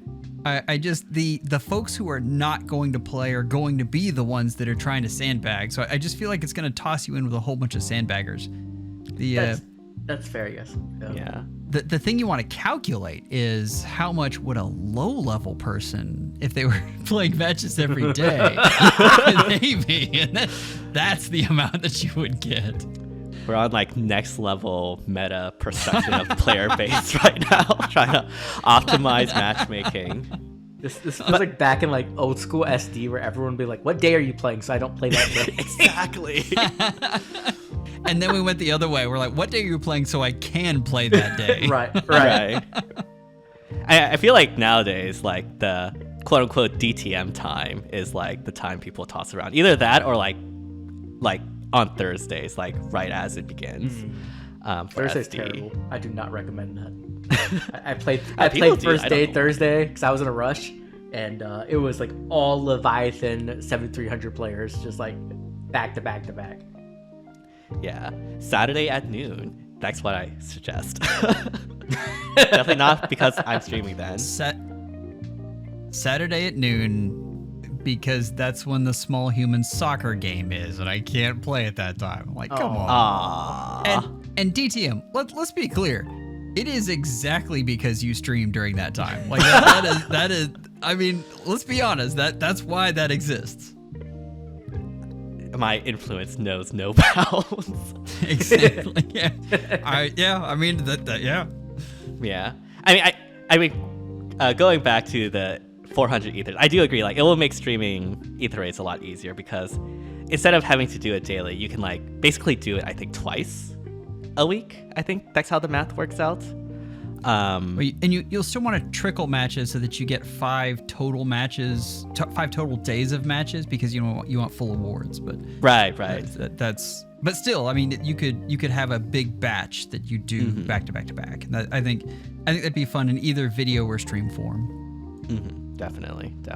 I just the folks who are not going to play are going to be the ones that are trying to sandbag. So I just feel like it's gonna toss you in with a whole bunch of sandbaggers. That's fair, yes. Yeah. The thing you want to calculate is how much would a low level person, if they were playing matches every day, maybe, and that's the amount that you would get. We're on like next level meta perception of player base right now, trying to optimize matchmaking. This was like back in like old school SD where everyone would be like, what day are you playing so I don't play that day? Exactly. And then we went the other way. We're like, what day are you playing so I can play that day? Right. I feel like nowadays, like the quote unquote DTM time is like the time people toss around. Either that or like on Thursdays, like right as it begins. Thursday's terrible. I do not recommend that. I played first day Thursday because I was in a rush, and it was like all Leviathan 7300 players, just like back to back to back. Yeah, Saturday at noon. That's what I suggest. Definitely not because I'm streaming then. Saturday at noon. Because that's when the small human soccer game is, and I can't play at that time. I'm like, come on. Aww. And DTM, let's be clear. It is exactly because you streamed during that time. Like that is. I mean, let's be honest. That's why that exists. My influence knows no bounds. Exactly. Yeah. I mean that. Yeah. Yeah. I mean, going back to the 400 ethers, I do agree. Like, it will make streaming ether rates a lot easier because instead of having to do it daily, you can like basically do it. I think twice a week. I think that's how the math works out. And you'll still want to trickle matches so that you get 5 total matches, 5 total days of matches, because you want full awards. But right. That's but still, I mean, you could have a big batch that you do back to back to back. And I think that'd be fun in either video or stream form. Definitely. I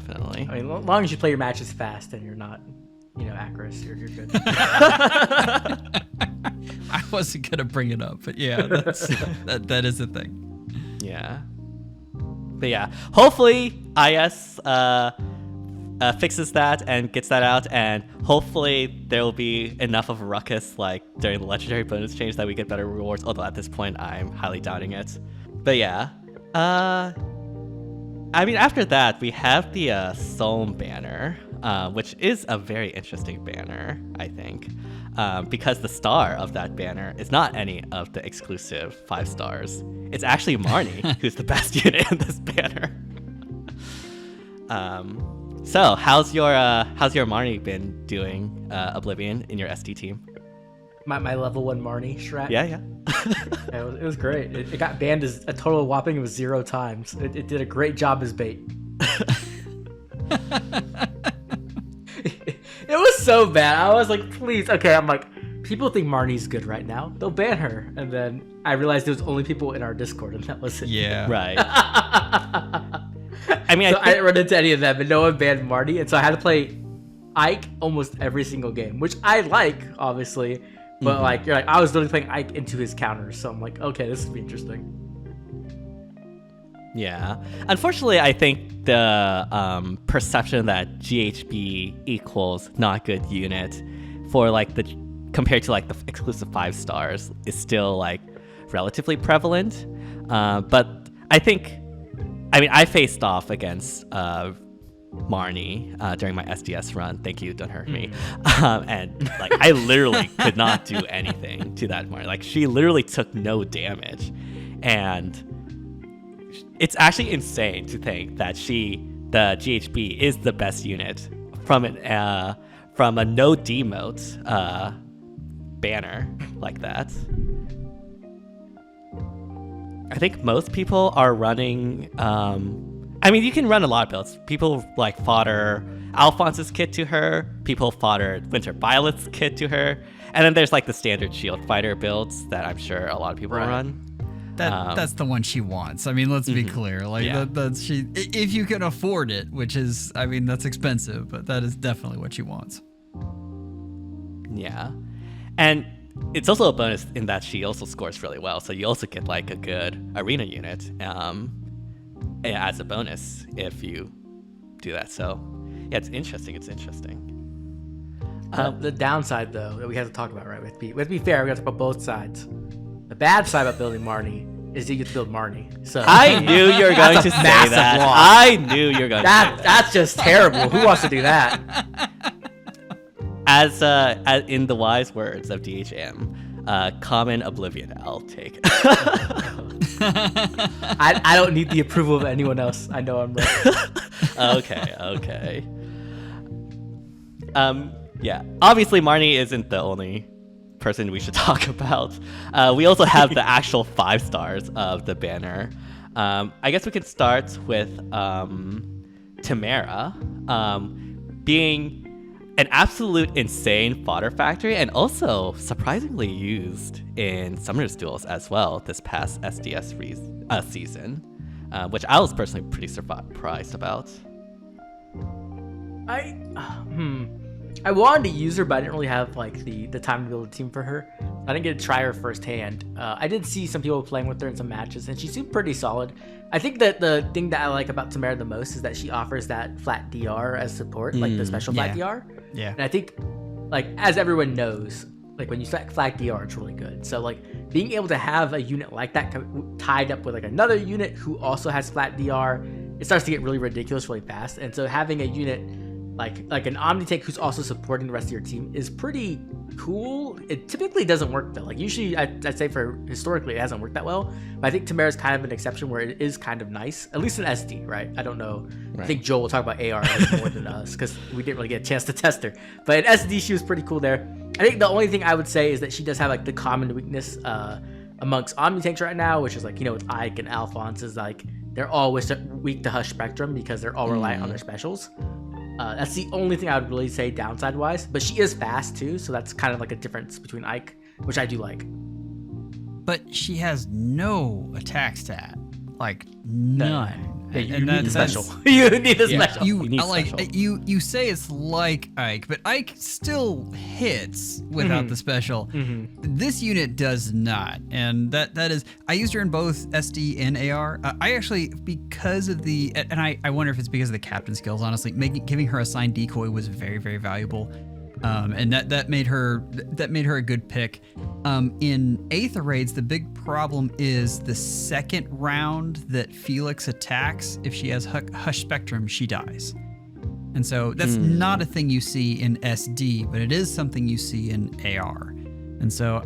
mean, as long as you play your matches fast and you're not, Acris, you're good. I wasn't gonna bring it up, but yeah, that is a thing. Yeah. But yeah, hopefully IS fixes that and gets that out, and hopefully there will be enough of a ruckus like during the legendary bonus change that we get better rewards, although at this point I'm highly doubting it. But yeah. I mean, after that, we have the Solm Banner, which is a very interesting banner, I think, because the star of that banner is not any of the exclusive 5 stars. It's actually Marni, who's the best unit in this banner. So how's your Marni been doing, Oblivion, in your SD team? My level 1 Marni strat? Yeah. It was great. It got banned as a total whopping of 0 times. It did a great job as bait. It was so bad. I was like, please. Okay, I'm like, people think Marni's good right now. They'll ban her. And then I realized there was only people in our Discord, and that was it. Yeah. Right. I mean, I didn't run into any of them, but no one banned Marni, and so I had to play Ike almost every single game, which I like, obviously. But I was literally playing Ike into his counters, so I'm like, okay, this would be interesting. Yeah. Unfortunately, I think the perception that GHB equals not good unit for compared to the exclusive 5 stars is still relatively prevalent. But I faced off against Marni during my SDS run. Thank you, don't hurt me. And I literally could not do anything to that Marni. She literally took no damage, and it's actually insane to think that the GHB is the best unit from a no demote banner like that. I think most people are running. You can run a lot of builds. People fodder Alphonse's kit to her. People fodder Winter Violet's kit to her. And then there's the standard shield fighter builds that I'm sure a lot of people run. That's the one she wants. I mean, let's be clear. If you can afford it, which is, that's expensive, but that is definitely what she wants. Yeah. And it's also a bonus in that she also scores really well. So you also get a good arena unit. As a bonus if you do that. So yeah, it's interesting. The downside though that we have to talk about, right? We have to be fair, we have to talk about both sides. The bad side about building Marni is that you get to build Marni. So I knew you were going to say that. Loss. I knew you were going to say that. That's just terrible. Who wants to do that? As in the wise words of DHM, common oblivion I'll take. I don't need the approval of anyone else. I know I'm right. Okay. Yeah. Obviously, Marni isn't the only person we should talk about. We also have the actual 5 stars of the banner. I guess we could start with Timerra being an absolute insane fodder factory, and also surprisingly used in Summoner's Duels as well this past SDS season, which I was personally pretty surprised about. I wanted to use her, but I didn't really have the time to build a team for her. I didn't get to try her firsthand. I did see some people playing with her in some matches, and she seemed pretty solid. I think that the thing that I like about Timerra the most is that she offers that flat DR as support, the special flat DR. Yeah. And I think, as everyone knows, like when you flag DR, it's really good. So like being able to have a unit like that tied up with like another unit who also has flat DR, it starts to get really ridiculous really fast. And so having a unit like an Omni tank who's also supporting the rest of your team is pretty cool. It typically doesn't work though. Like usually I'd say for historically it hasn't worked that well. But I think Timerra is kind of an exception where it is kind of nice, at least in SD, right? I don't know. Right. I think Joel will talk about AR more than us because we didn't really get a chance to test her. But in SD she was pretty cool there. I think the only thing I would say is that she does have like the common weakness amongst Omni tanks right now, which is like, with Ike and Alphonse is like they're always weak to Hush Spectrum because they're all reliant on their specials. That's the only thing I would really say downside wise, but she is fast too, so that's kind of like a difference between Ike, which I do like. But she has no attack stat, like none. Yeah, you need the special. You need the special. You say it's like Ike, but Ike still hits without the special. This unit does not, and that is. I used her in both SD and AR. I actually, because of and I wonder if it's because of the captain skills. Honestly, giving her assigned decoy was very, very valuable. And that made her a good pick. In Aether raids, the big problem is the second round that Felix attacks. If she has Hush Spectrum, she dies, and so that's not a thing you see in SD, but it is something you see in AR. And so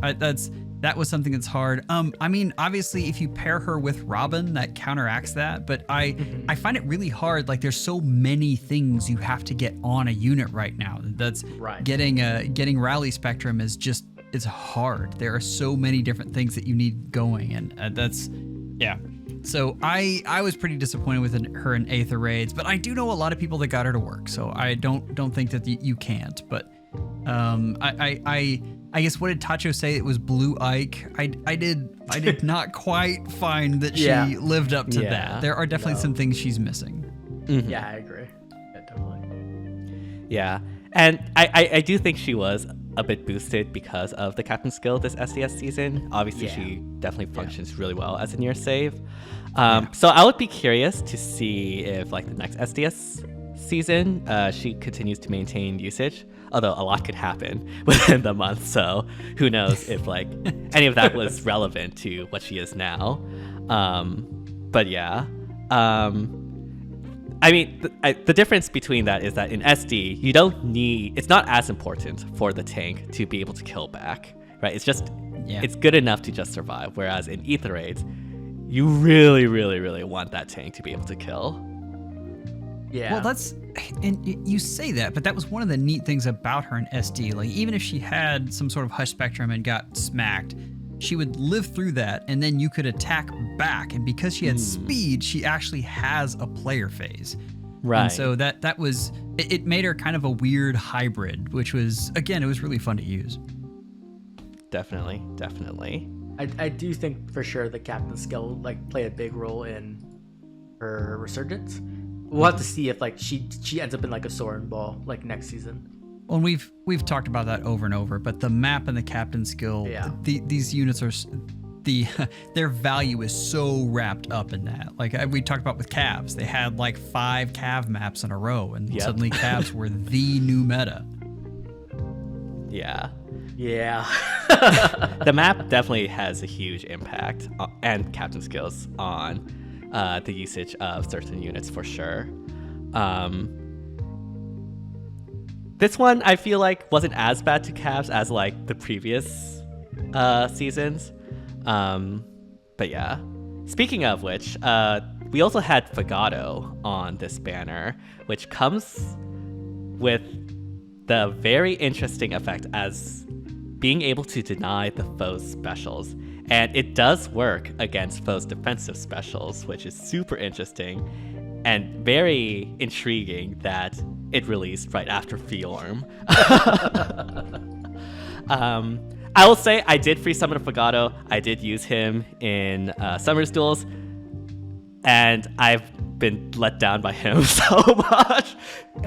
that was something that's hard. I mean, obviously, if you pair her with Robin, that counteracts that. But I find it really hard. Like, there's so many things you have to get on a unit right now. That's right. Getting Rally Spectrum is just, it's hard. There are so many different things that you need going, and yeah. So I was pretty disappointed with her in Aether raids, but I do know a lot of people that got her to work. So I don't think that you can't. But I guess, what did Tacho say? It was Blue Ike. I did not quite find that she lived up to that. There are definitely some things she's missing. Yeah, I agree. Yeah, totally. Yeah, and I do think she was a bit boosted because of the captain skill this SDS season. Obviously, she definitely functions really well as a near save. So I would be curious to see if like the next SDS season she continues to maintain usage. Although a lot could happen within the month, so who knows if like any of that was relevant to what she is now. But yeah, I mean, the difference between that is that in SD, you don't need, it's not as important for the tank to be able to kill back, right? It's just, it's good enough to just survive. Whereas in Aether raids, you really, really, really want that tank to be able to kill. Yeah. Well, and you say that, but that was one of the neat things about her in SD. Like, even if she had some sort of Hush Spectrum and got smacked, she would live through that, and then you could attack back. And because she had speed, she actually has a player phase. Right. And so that was, it made her kind of a weird hybrid, which was, again, it was really fun to use. Definitely. I do think for sure the captain skill like played a big role in her resurgence. We'll have to see if like she ends up in like a Soren ball like next season. Well, and we've talked about that over and over, but the map and the captain skill, these units are their value is so wrapped up in that. Like we talked about with Cavs, they had like 5 Cav maps in a row, and suddenly Cavs were the new meta. Yeah. The map definitely has a huge impact and captain skills on the usage of certain units for sure. This one I feel like wasn't as bad to Cavs as like the previous seasons. But yeah. Speaking of which, we also had Fogado on this banner, which comes with the very interesting effect as being able to deny the foe's specials. And it does work against foe's defensive specials, which is super interesting and very intriguing that it released right after Fjorm. I will say I did free summon Fogado. I did use him in Summer's Duels, and I've been let down by him so much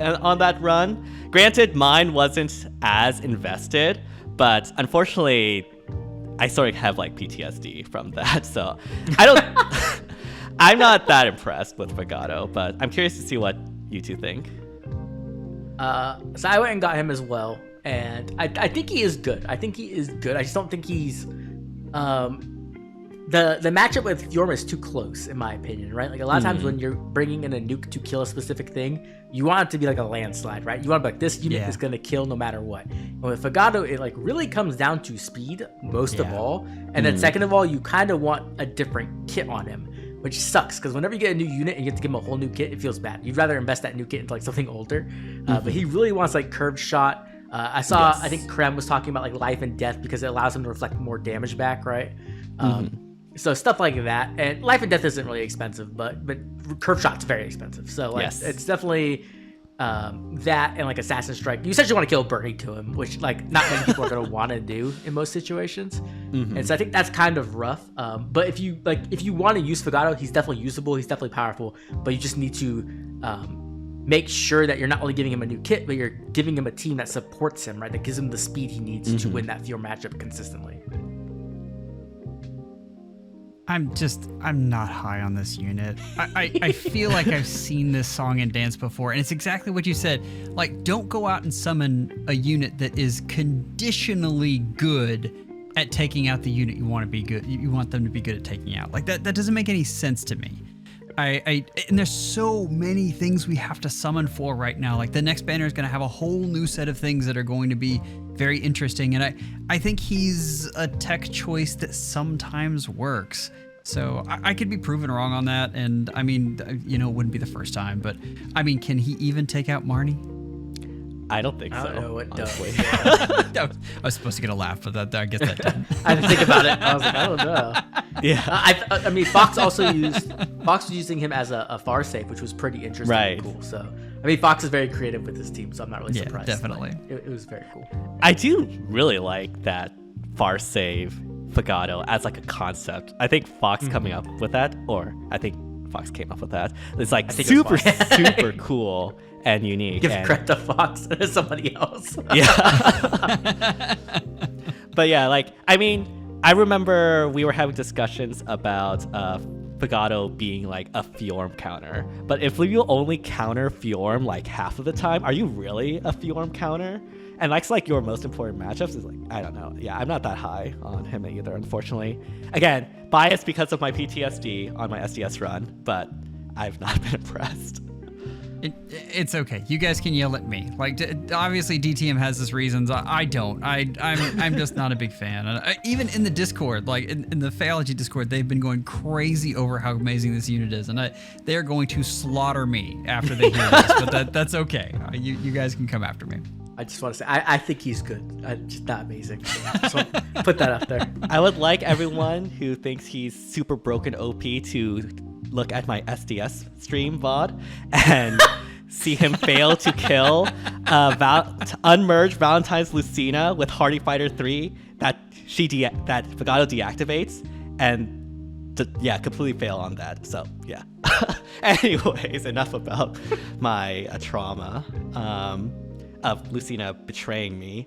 on that run. Granted, mine wasn't as invested, but unfortunately, I sort of have like PTSD from that, so I'm not that impressed with Fogado, but I'm curious to see what you two think. So I went and got him as well. and I think he is good. I just don't think he's the matchup with Fjorm is too close, in my opinion, right? Like a lot of times when you're bringing in a nuke to kill a specific thing, you want it to be like a landslide, right? You want to be like, this unit is going to kill no matter what. And with Fogado, it like really comes down to speed most of all. And then second of all, you kind of want a different kit on him, which sucks because whenever you get a new unit and you have to give him a whole new kit, it feels bad. You'd rather invest that new kit into like something older. But he really wants like curved shot. I think Krem was talking about like life and death because it allows him to reflect more damage back, right? So stuff like that, and life and death isn't really expensive, but curve shot's very expensive. So like it's definitely that and like assassin strike. You essentially want to kill Bernie to him, which like not many people are gonna want to do in most situations. And so I think that's kind of rough. But if you want to use Fogado, he's definitely usable. He's definitely powerful. But you just need to make sure that you're not only giving him a new kit, but you're giving him a team that supports him, right? That gives him the speed he needs to win that Fjorm matchup consistently. I'm not high on this unit. I feel like I've seen this song and dance before, and it's exactly what you said. Like, don't go out and summon a unit that is conditionally good at taking out the unit you want to be good. You want them to be good at taking out. Like that doesn't make any sense to me. And there's so many things we have to summon for right now. Like the next banner is going to have a whole new set of things that are going to be very interesting. And I think he's a tech choice that sometimes works. So I could be proven wrong on that. And I mean, it wouldn't be the first time, but I mean, can he even take out Marni? I don't think so. I don't know what honestly. I was supposed to get a laugh, but I guess that didn't. I had to think about it. I was like, I don't know. Yeah. I mean, Fox was using him as a far save, which was pretty interesting and cool. So, I mean, Fox is very creative with his team, so I'm not really surprised. Yeah, definitely. It was very cool. I do really like that far save Fogado as like a concept. I think Fox coming up with that, or I think Fox came up with that. It's like super cool and unique. Give credit to Fox and somebody else. Yeah. But yeah, like, I mean, I remember we were having discussions about Fogado being like a Fjorm counter. But if you only counter Fjorm like half of the time, are you really a Fjorm counter? And that's like your most important matchups is like, I don't know. Yeah, I'm not that high on him either, unfortunately. Again, biased because of my PTSD on my SDS run, but I've not been impressed. It's okay. You guys can yell at me. Like, obviously DTM has his reasons. I don't. I'm just not a big fan. And even in the Discord, like in the Phaology Discord, they've been going crazy over how amazing this unit is, and they're going to slaughter me after they hear this. But that's okay. You guys can come after me. I just want to say, I think he's good. Just not amazing. So just want to put that out there. I would like everyone who thinks he's super broken OP to look at my SDS stream VOD and see him fail to kill unmerge Valentine's Lucina with Hardy Fighter 3 that Fogado deactivates and completely fail on that. So yeah. Anyways, enough about my trauma of Lucina betraying me.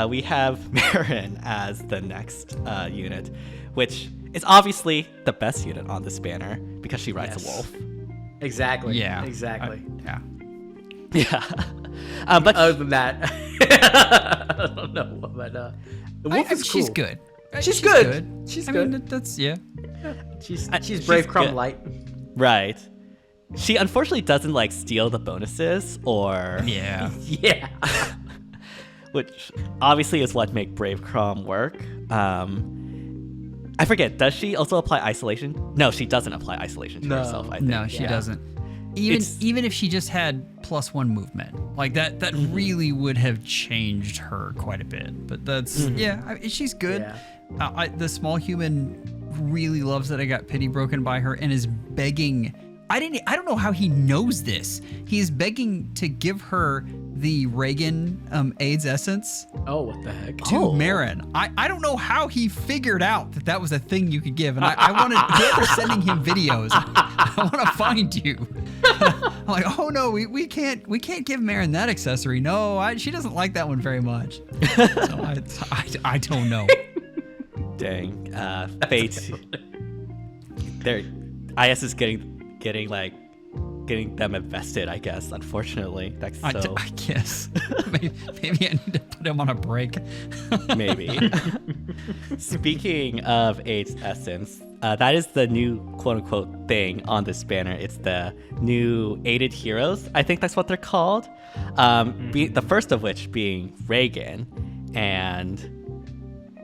We have Merrin as the next unit, which is obviously the best unit on this banner because she rides a wolf. Exactly. Yeah. Exactly. Yeah. But other than that, I don't know. But the wolf is cool. She's good. She's good. She's good. I mean, that's She's Brave Crumb good. light. Right. She unfortunately doesn't like steal the bonuses or yeah. Which obviously is what make Brave Crumb work. I forget, does she also apply isolation? No, she doesn't apply isolation to herself, I think. No, she doesn't. Even if she just had +1 movement, like that really would have changed her quite a bit. But that's she's good. Yeah. The small human really loves that I got pity broken by her and is begging. I don't know how he knows this. He is begging to give her the Reginn AIDS essence. Oh, what the heck? To Merrin. I don't know how he figured out that was a thing you could give. And I wanted, whoever's sending him videos, I want to find you. I'm like, oh no, we can't give Merrin that accessory. No, she doesn't like that one very much. So I don't know. Dang. Fate. IS is getting like getting them invested, I guess. Unfortunately, that's I guess maybe I need to put him on a break. Maybe. Speaking of Eight's Essence, that is the new quote-unquote thing on this banner. It's the new aided heroes. I think that's what they're called. The first of which being Reginn, and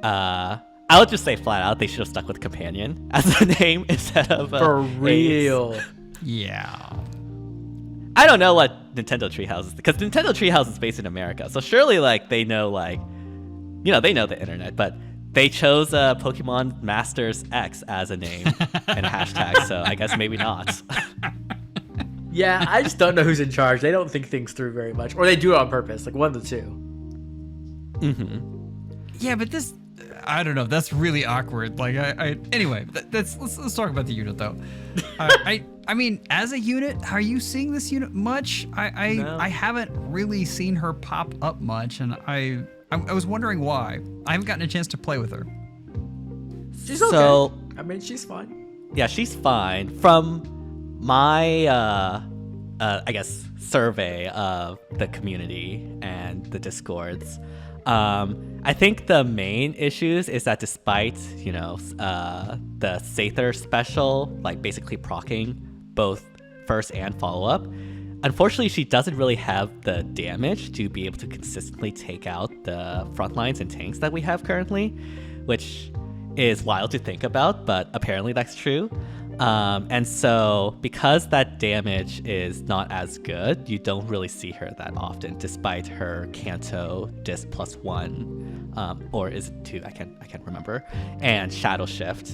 I'll just say flat out, they should have stuck with Companion as the name instead of For real. Ace. Yeah. I don't know what Nintendo Treehouse is, because Nintendo Treehouse is based in America, so surely they know they know the internet, but they chose Pokemon Masters X as a name and a hashtag, so I guess maybe not. Yeah, I just don't know who's in charge. They don't think things through very much, or they do it on purpose, like one of the two. Yeah, but this, I don't know. That's really awkward. Like, anyway, let's talk about the unit though. I mean, as a unit, are you seeing this unit much? No. I haven't really seen her pop up much, and I was wondering why. I haven't gotten a chance to play with her. She's okay. So, I mean, she's fine. Yeah, she's fine. From my, I guess, survey of the community and the Discords, I think the main issues is that despite, the Sather special, basically proccing both first and follow-up, unfortunately, she doesn't really have the damage to be able to consistently take out the front lines and tanks that we have currently, which is wild to think about, but apparently that's true. And so because that damage is not as good, you don't really see her that often, despite her Kanto Disc +1, or is it 2? I can't remember, and Shadow Shift.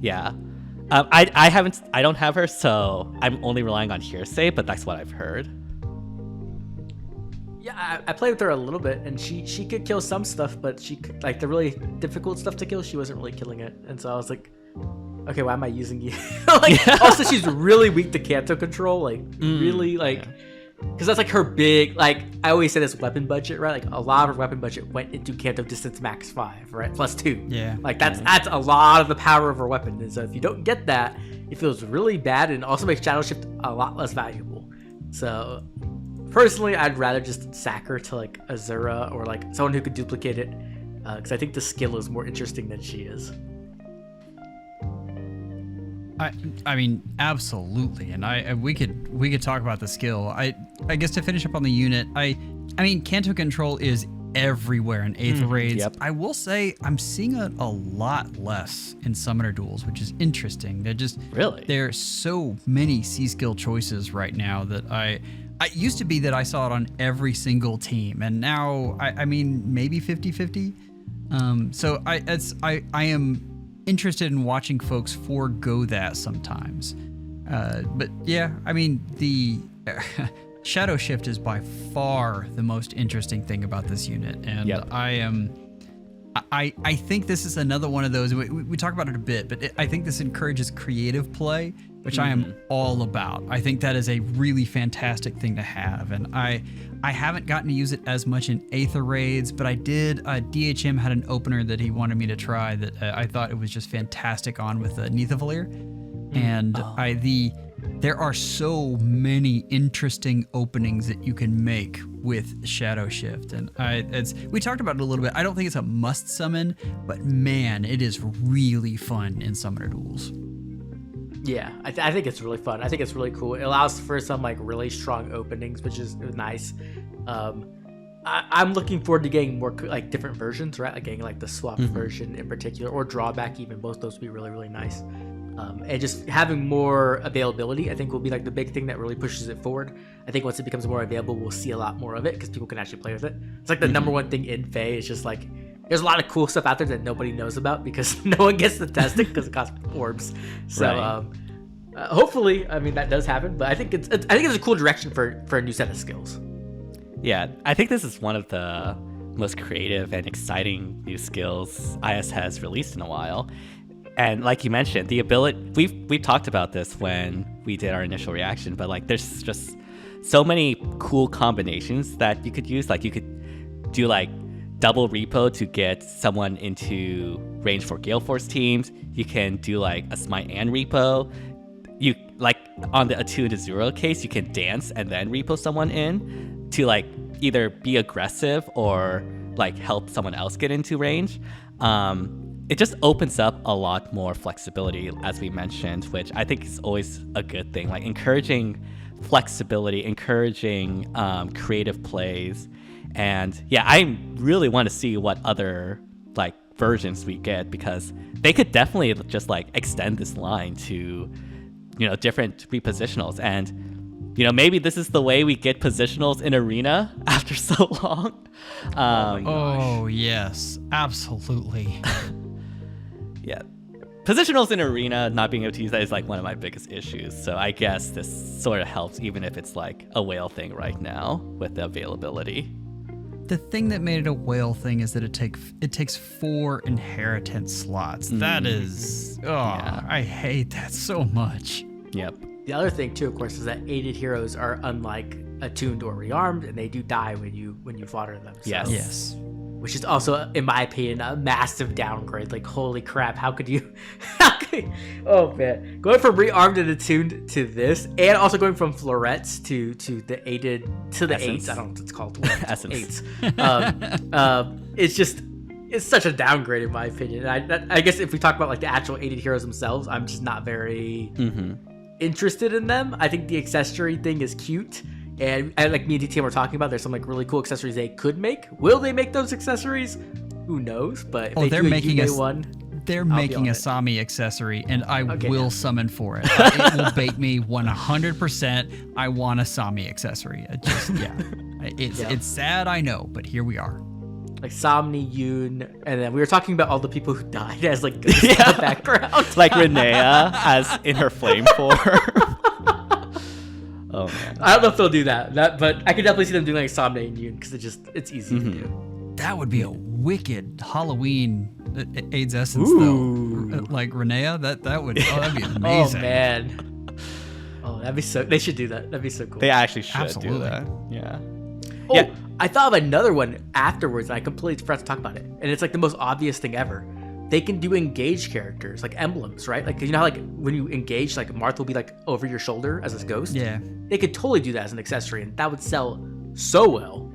Yeah. I don't have her, so I'm only relying on hearsay, but that's what I've heard. Yeah, I played with her a little bit, and she could kill some stuff, but she could, the really difficult stuff to kill, she wasn't really killing it. And so I was like, okay, why am I using you? Also, she's really weak to Kanto control, because that's her big, I always say this weapon budget, right? A lot of her weapon budget went into Kanto distance max 5, right? +2. Yeah. That's a lot of the power of her weapon. And so if you don't get that, it feels really bad, and also makes Shadow Shift a lot less valuable. So personally, I'd rather just sack her to Azura or someone who could duplicate it, because I think the skill is more interesting than she is. I mean, absolutely, and we could talk about the skill. I guess to finish up on the unit, I mean, Kanto control is everywhere in Aether raids. Yep. I will say I'm seeing a lot less in Summoner duels, which is interesting. There are so many C skill choices right now that I used to be that I saw it on every single team, and now I mean maybe 50-50. So I am interested in watching folks forego that sometimes. But yeah, I mean, the Shadow Shift is by far the most interesting thing about this unit. And yep. I think this is another one of those, we talk about it a bit, but I think this encourages creative play, which I am all about. I think that is a really fantastic thing to have. And I haven't gotten to use it as much in Aether raids, but I did. DHM had an opener that he wanted me to try that I thought it was just fantastic on with Nithavalir. And there are so many interesting openings that you can make with Shadow Shift. And we talked about it a little bit. I don't think it's a must summon, but man, it is really fun in Summoner duels. Yeah, I think it's really fun. I think it's really cool. It allows for some really strong openings, which is nice. I'm looking forward to getting more different versions, right? Getting the swap version in particular, or drawback even. Both those would be really, really nice. And just having more availability, I think, will be the big thing that really pushes it forward. I think once it becomes more available, we'll see a lot more of it because people can actually play with it. It's the number one thing in FEH. It's just there's a lot of cool stuff out there that nobody knows about because no one gets to test it because it costs orbs. So right. Hopefully, I mean, that does happen. But I think it's a cool direction for a new set of skills. Yeah, I think this is one of the most creative and exciting new skills IS has released in a while. And like you mentioned, the ability, we've talked about this when we did our initial reaction, but there's just so many cool combinations that you could use. You could do double repo to get someone into range for Gale Force teams. You can do a Smite and repo. like on the attune to 0 case, you can dance and then repo someone in to like either be aggressive or like help someone else get into range. It just opens up a lot more flexibility, as we mentioned, which I think is always a good thing, like encouraging flexibility, encouraging creative plays. And yeah, I really want to see what other like versions we get, because they could definitely just like extend this line to, you know, different repositionals. And, you know, maybe this is the way we get positionals in Arena after so long. Oh, yes, absolutely. Yeah. Positionals in Arena, not being able to use that is like one of my biggest issues. So I guess this sort of helps, even if it's like a whale thing right now with the availability. The thing that made it a whale thing is that it takes 4 inheritance slots. That is, I hate that so much. Yep. The other thing too, of course, is that aided heroes are unlike attuned or rearmed, and they do die when you fodder them. So, Yes. Which is also, in my opinion, a massive downgrade. Like, holy crap, how could you? Oh man, going from rearmed and attuned to this, and also going from florets to the aided to the Essence. eights. I don't know what it's called. Essence. Eights. It's such a downgrade in my opinion. And I guess if we talk about like the actual aided heroes themselves, I'm just not very interested in them. I think the accessory thing is cute. And like me and DTM were talking about, there's some like really cool accessories they could make. Will they make those accessories? Who knows? But if they're do making one. They're making a Sami accessory, and I will summon for it. It will bait me 100%. I want a Sami accessory. It's sad, I know, but here we are. Like Somni, Yoon, and then we were talking about all the people who died as like in the background. Like Renea as in her flame form. Oh man. I don't know if they'll do that, but I could definitely see them doing like Somni and Yoon because it's easy to do. That would be a wicked Halloween AIDS essence though. Like Renea, that'd be amazing. Oh man. Oh, that'd be so. They should do that. That'd be so cool. They actually should Absolutely. do that. Yeah. Oh, Yeah. I thought of another one afterwards, and I completely forgot to talk about it. And it's like the most obvious thing ever. They can do engaged characters, like emblems, right? Like, you know how like when you engage, like Marth will be like over your shoulder as a ghost? Yeah. They could totally do that as an accessory, and that would sell so well.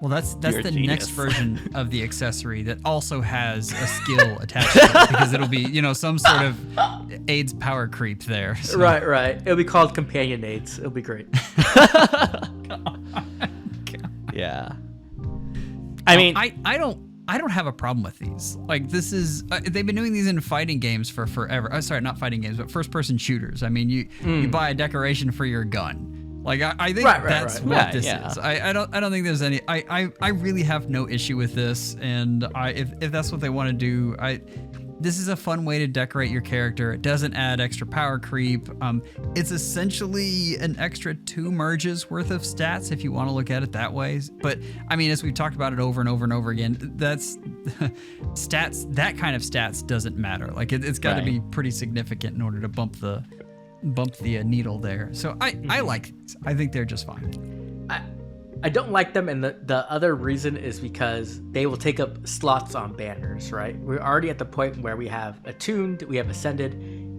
Well, that's You're the a next genius. version of the accessory that also has a skill attached to it, because it'll be, you know, some sort of AIDS power creep there. So. Right. It'll be called companion aids. It'll be great. Yeah. I mean, I don't have a problem with these. Like, this is they've been doing these in fighting games for forever. Oh, sorry, not fighting games, but first-person shooters. I mean, you buy a decoration for your gun. Like, I think that's what this is. I don't think there's any. I really have no issue with this, and if that's what they want to do, this is a fun way to decorate your character. It doesn't add extra power creep. It's essentially an extra 2 merges worth of stats if you want to look at it that way. But I mean, as we've talked about it over and over and over again, that's stats. That kind of stats doesn't matter. Like it's got to be pretty significant in order to bump the needle there. So I like these. I think they're just fine. I don't like them, and the other reason is because they will take up slots on banners, right? We're already at the point where we have attuned, we have ascended,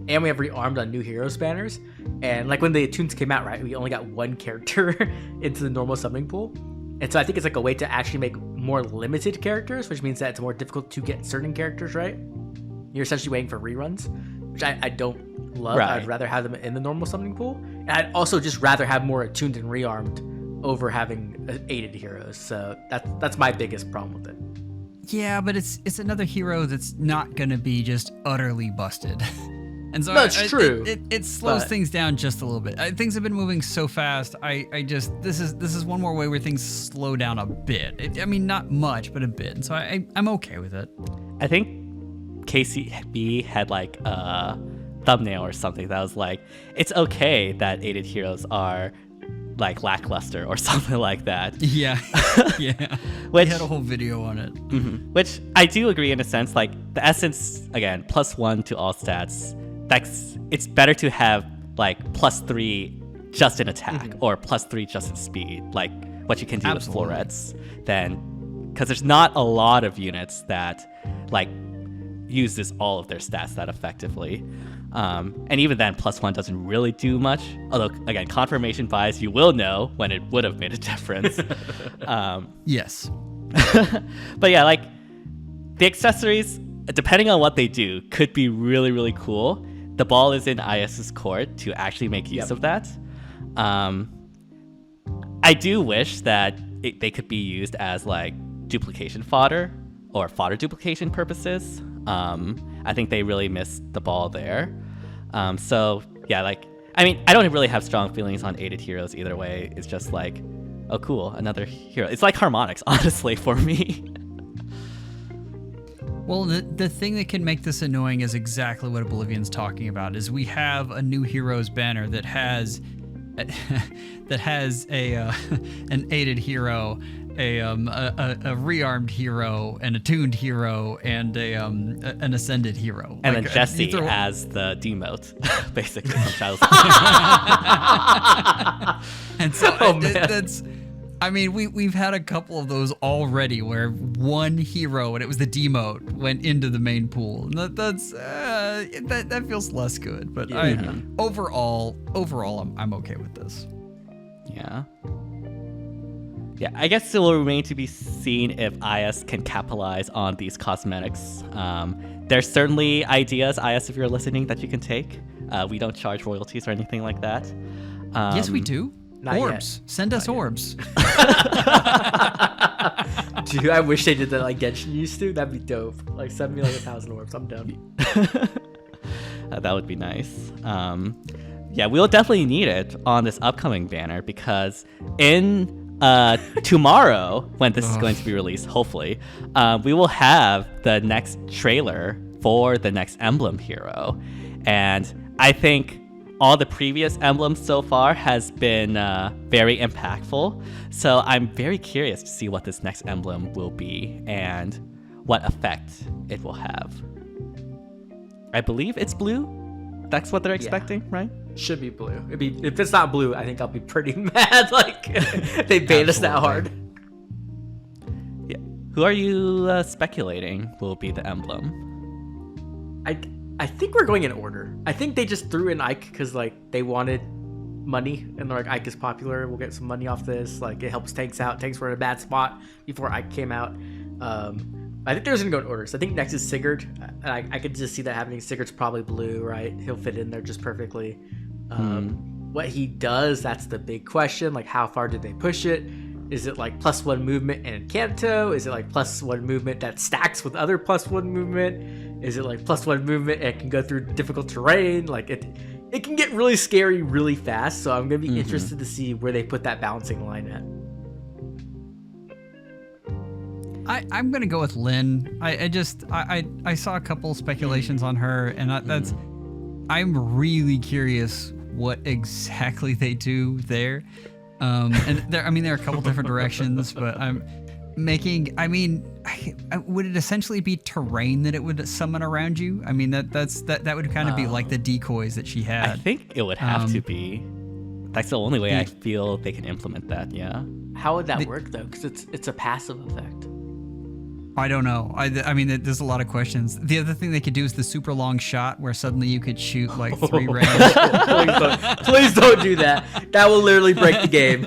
and we have rearmed on new heroes banners. And like when the attunes came out, right, we only got 1 character into the normal summoning pool. And so I think it's like a way to actually make more limited characters, which means that it's more difficult to get certain characters right. You're essentially waiting for reruns, which I don't love. Right. I'd rather have them in the normal summoning pool. And I'd also just rather have more attuned and rearmed over having aided heroes. So that's my biggest problem with it. Yeah, but it's another hero that's not gonna be just utterly busted. And so That's true. It slows things down just a little bit. Things have been moving so fast. This is one more way where things slow down a bit. I mean, not much, but a bit. And so I'm okay with it. I think KCB had like a thumbnail or something that was like, it's okay that aided heroes are like lackluster or something like that. Yeah. Yeah. Which he had a whole video on it. Mm-hmm. Which I do agree in a sense. Like the essence, again, +1 to all stats. It's better to have like +3 just in attack or +3 just in speed, like what you can do with florets, than because there's not a lot of units that like uses all of their stats that effectively. And even then, +1 doesn't really do much. Although, again, confirmation bias, you will know when it would have made a difference. Yes. But yeah, like the accessories, depending on what they do, could be really, really cool. The ball is in IS's court to actually make use of that. I do wish that they could be used as like duplication fodder or fodder duplication purposes. I think they really missed the ball there. So yeah, like, I mean, I don't really have strong feelings on aided heroes either way. It's just like, oh cool, another hero. It's like harmonics, honestly, for me. Well, the thing that can make this annoying is exactly what Oblivion's talking about. Is we have a new heroes banner that has an aided hero, a rearmed hero, an attuned hero, and an ascended hero. And like, then Jesse as the demote, basically, from Shadows. And so that's. I mean, we've had a couple of those already where one hero, and it was the demote, went into the main pool. And that feels less good. But overall, I'm okay with this. Yeah. Yeah, I guess it will remain to be seen if IS can capitalize on these cosmetics. There's certainly ideas, IS, if you're listening, that you can take. We don't charge royalties or anything like that. Yes, we do. Not orbs. Yet. Send us orbs. Dude, I wish they did that like Genshin used to. That'd be dope. Like, send me like 1,000 orbs. I'm done. That would be nice. Yeah, we'll definitely need it on this upcoming banner because in tomorrow, when this is going to be released, hopefully, we will have the next trailer for the next Emblem hero. And I think all the previous emblems so far has been very impactful. So I'm very curious to see what this next emblem will be and what effect it will have. I believe it's blue. That's what they're expecting, right? Should be blue. If it's not blue, I think I'll be pretty mad. Like, they bait us that hard. Yeah. Who are you speculating will be the emblem? I think we're going in order. I think they just threw in Ike because like they wanted money and they're like, Ike is popular. We'll get some money off this. Like, it helps tanks out. Tanks were in a bad spot before Ike came out. I think they're just gonna go in order. So I think next is Sigurd. And I could just see that happening. Sigurd's probably blue, right? He'll fit in there just perfectly. What he does, that's the big question. Like, how far did they push it? Is it like +1 movement and Canto? Is it like +1 movement that stacks with other +1 movement? Is it like +1 movement and can go through difficult terrain? Like, it can get really scary really fast. So I'm gonna be interested to see where they put that balancing line at. I'm gonna go with Lynn. I saw a couple speculations on her, and I'm really curious what exactly they do there. And there are a couple different directions, but would it essentially be terrain that it would summon around you? I mean, that would kind of be like the decoys that she had. I think it would have to be. That's the only way I feel they can implement that. Yeah. How would that work though? Because it's a passive effect. I don't know. I mean, there's a lot of questions. The other thing they could do is the super long shot where suddenly you could shoot like 3 range. Please don't do that. That will literally break the game.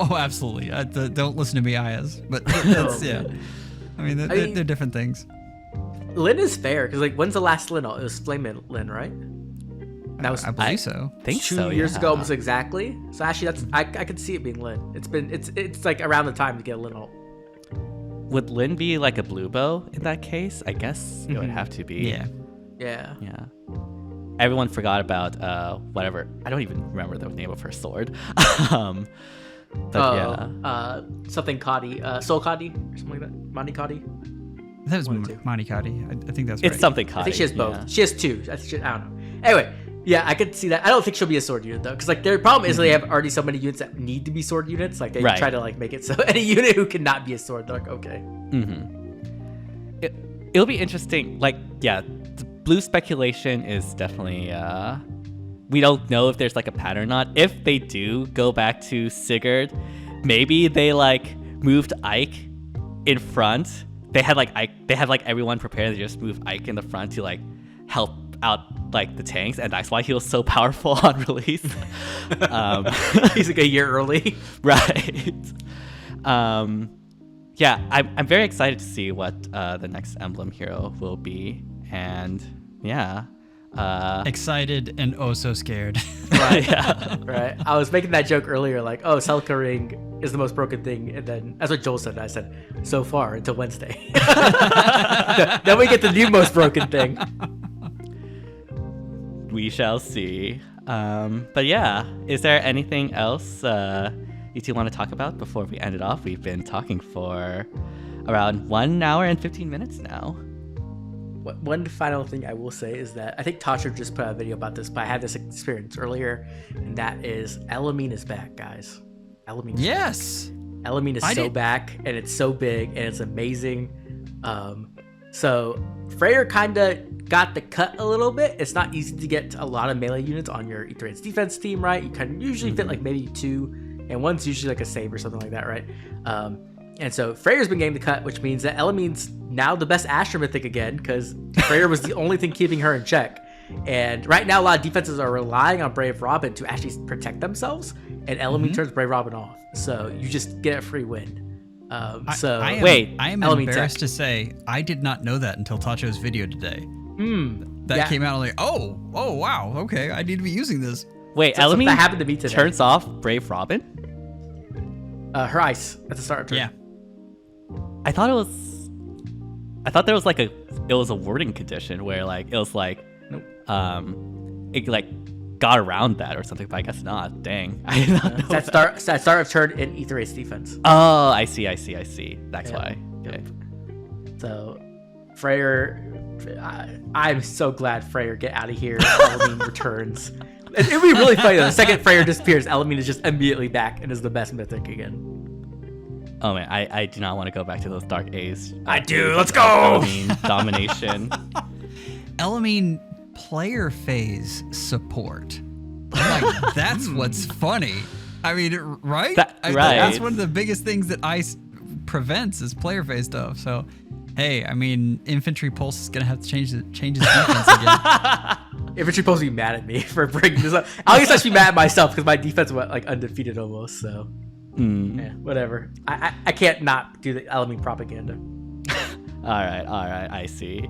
Oh, absolutely. Don't listen to me, Ayaz. But that's, yeah. I mean, they're different things. Lynn is fair because like, when's the last Lynn? It was Flame Lynn, right? That was I believe so. Think 2 so, years yeah. ago, almost exactly. So actually, I could see it being Lynn. It's like around the time to get a Lynn ult. Would Lynn be like a blue bow in that case? I guess it would have to be. Yeah. Everyone forgot about whatever. I don't even remember the name of her sword. Something Kadi, Soul Kadi, or something like that. Marni Kadi. That was Marni Kadi. I think that's right. It's something Kadi. I think she has both. Yeah. She has 2. I don't know. Anyway, yeah, I could see that. I don't think she'll be a sword unit though, because like their problem is they have already so many units that need to be sword units. Like they try to like make it so any unit who cannot be a sword, they're like, okay. It'll be interesting. Like, yeah, the blue speculation is definitely. We don't know if there's like a pattern or not. If they do go back to Sigurd, maybe they like moved Ike in front. They had like everyone prepared. They just moved Ike in the front to like help out like the tanks, and that's why he was so powerful on release. He's like a year early. Right. Yeah, I'm very excited to see what the next Emblem hero will be, and yeah. Excited and oh so scared. Right. Yeah. Right. I was making that joke earlier, like, oh, Celica Ring is the most broken thing, and then that's what Joel said. I said, so far until Wednesday. Then we get the new most broken thing. We shall see. But yeah, is there anything else you two want to talk about before we end it off? We've been talking for around 1 hour and 15 minutes now. One final thing I will say is that I think Tasha just put out a video about this, but I had this experience earlier, and that is Elamine is back, guys. Elamine is back. Elamine is back, and it's so big, and it's amazing. So Freyr kind of got the cut a little bit. It's not easy to get a lot of melee units on your Aether Change defense team, right? You can usually fit like maybe 2, and one's usually like a save or something like that, right? And so Freyr's been getting the cut, which means that Elamine's now the best Astra Mythic again, because Freyr was the only thing keeping her in check. And right now, a lot of defenses are relying on Brave Robin to actually protect themselves, and Elamine turns Brave Robin off. So you just get a free win. I am embarrassed to say I did not know that until Tacho's video today. That came out, like, oh, wow, okay, I need to be using this. Wait, so Elamine that happened to me today. Turns off Brave Robin? Her ice at the start of turn. Yeah. I thought there was like it was a wording condition where like it was like Nope. It like got around that or something, but I guess not. Dang. I did not know that start of turn in Aether Ace defense. Oh, I see. That's why. Okay. So Freyr, I'm so glad Freyr get out of here. Elamine returns. It would be really funny though. The second Freyr disappears, Elamine is just immediately back and is the best mythic again. Oh man, I do not want to go back to those dark A's. I do. Let's go. Elamine domination. Elamine player phase support. Like, that's what's funny. I mean, right? Right. That's one of the biggest things that ice prevents is player phase stuff. So, hey, I mean, Infantry Pulse is gonna have to change his defense again. Infantry Pulse will be mad at me for bringing this up. I guess I should be mad at myself because my defense went like undefeated almost. So. Yeah, whatever. I can't not do the Elamine propaganda. All right, I see.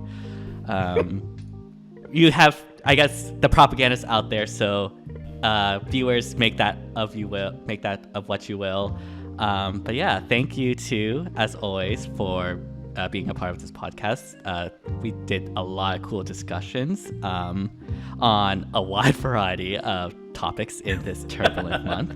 You have, I guess, the propaganda's out there, so viewers make that of what you will. But yeah, thank you too, as always, for being a part of this podcast. We did a lot of cool discussions on a wide variety of topics in this turbulent month.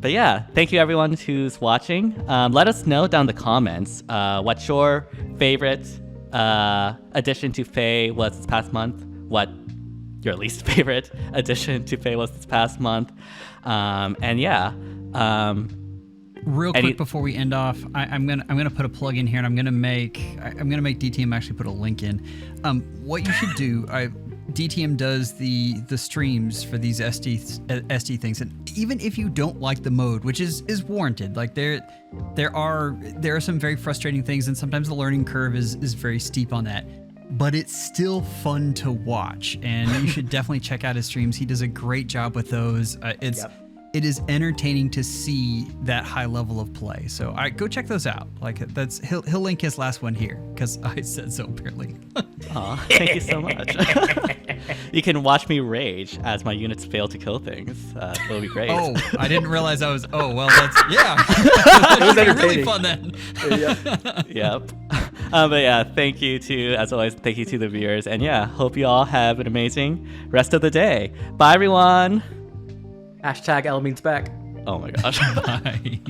But yeah, thank you everyone who's watching. Let us know down in the comments what your favorite addition to FEH was this past month, what your least favorite addition to FEH was this past month, and yeah. Real quick before we end off, I'm gonna put a plug in here, and I'm gonna make DTM actually put a link in. What you should do, DTM does the streams for these SD things, and even if you don't like the mode, which is warranted, like there are some very frustrating things, and sometimes the learning curve is very steep on that, but it's still fun to watch, and you should definitely check out his streams. He does a great job with those. It is entertaining to see that high level of play. So go check those out. Like he'll link his last one here because I said so apparently. Aw, thank you so much. You can watch me rage as my units fail to kill things. It'll be great. Oh, I didn't realize I was. Oh well, it was really fun then. Yep. But yeah, thank you to, as always, thank you to the viewers, and yeah, hope you all have an amazing rest of the day. Bye everyone. #Elamine's back. Oh my gosh. Bye.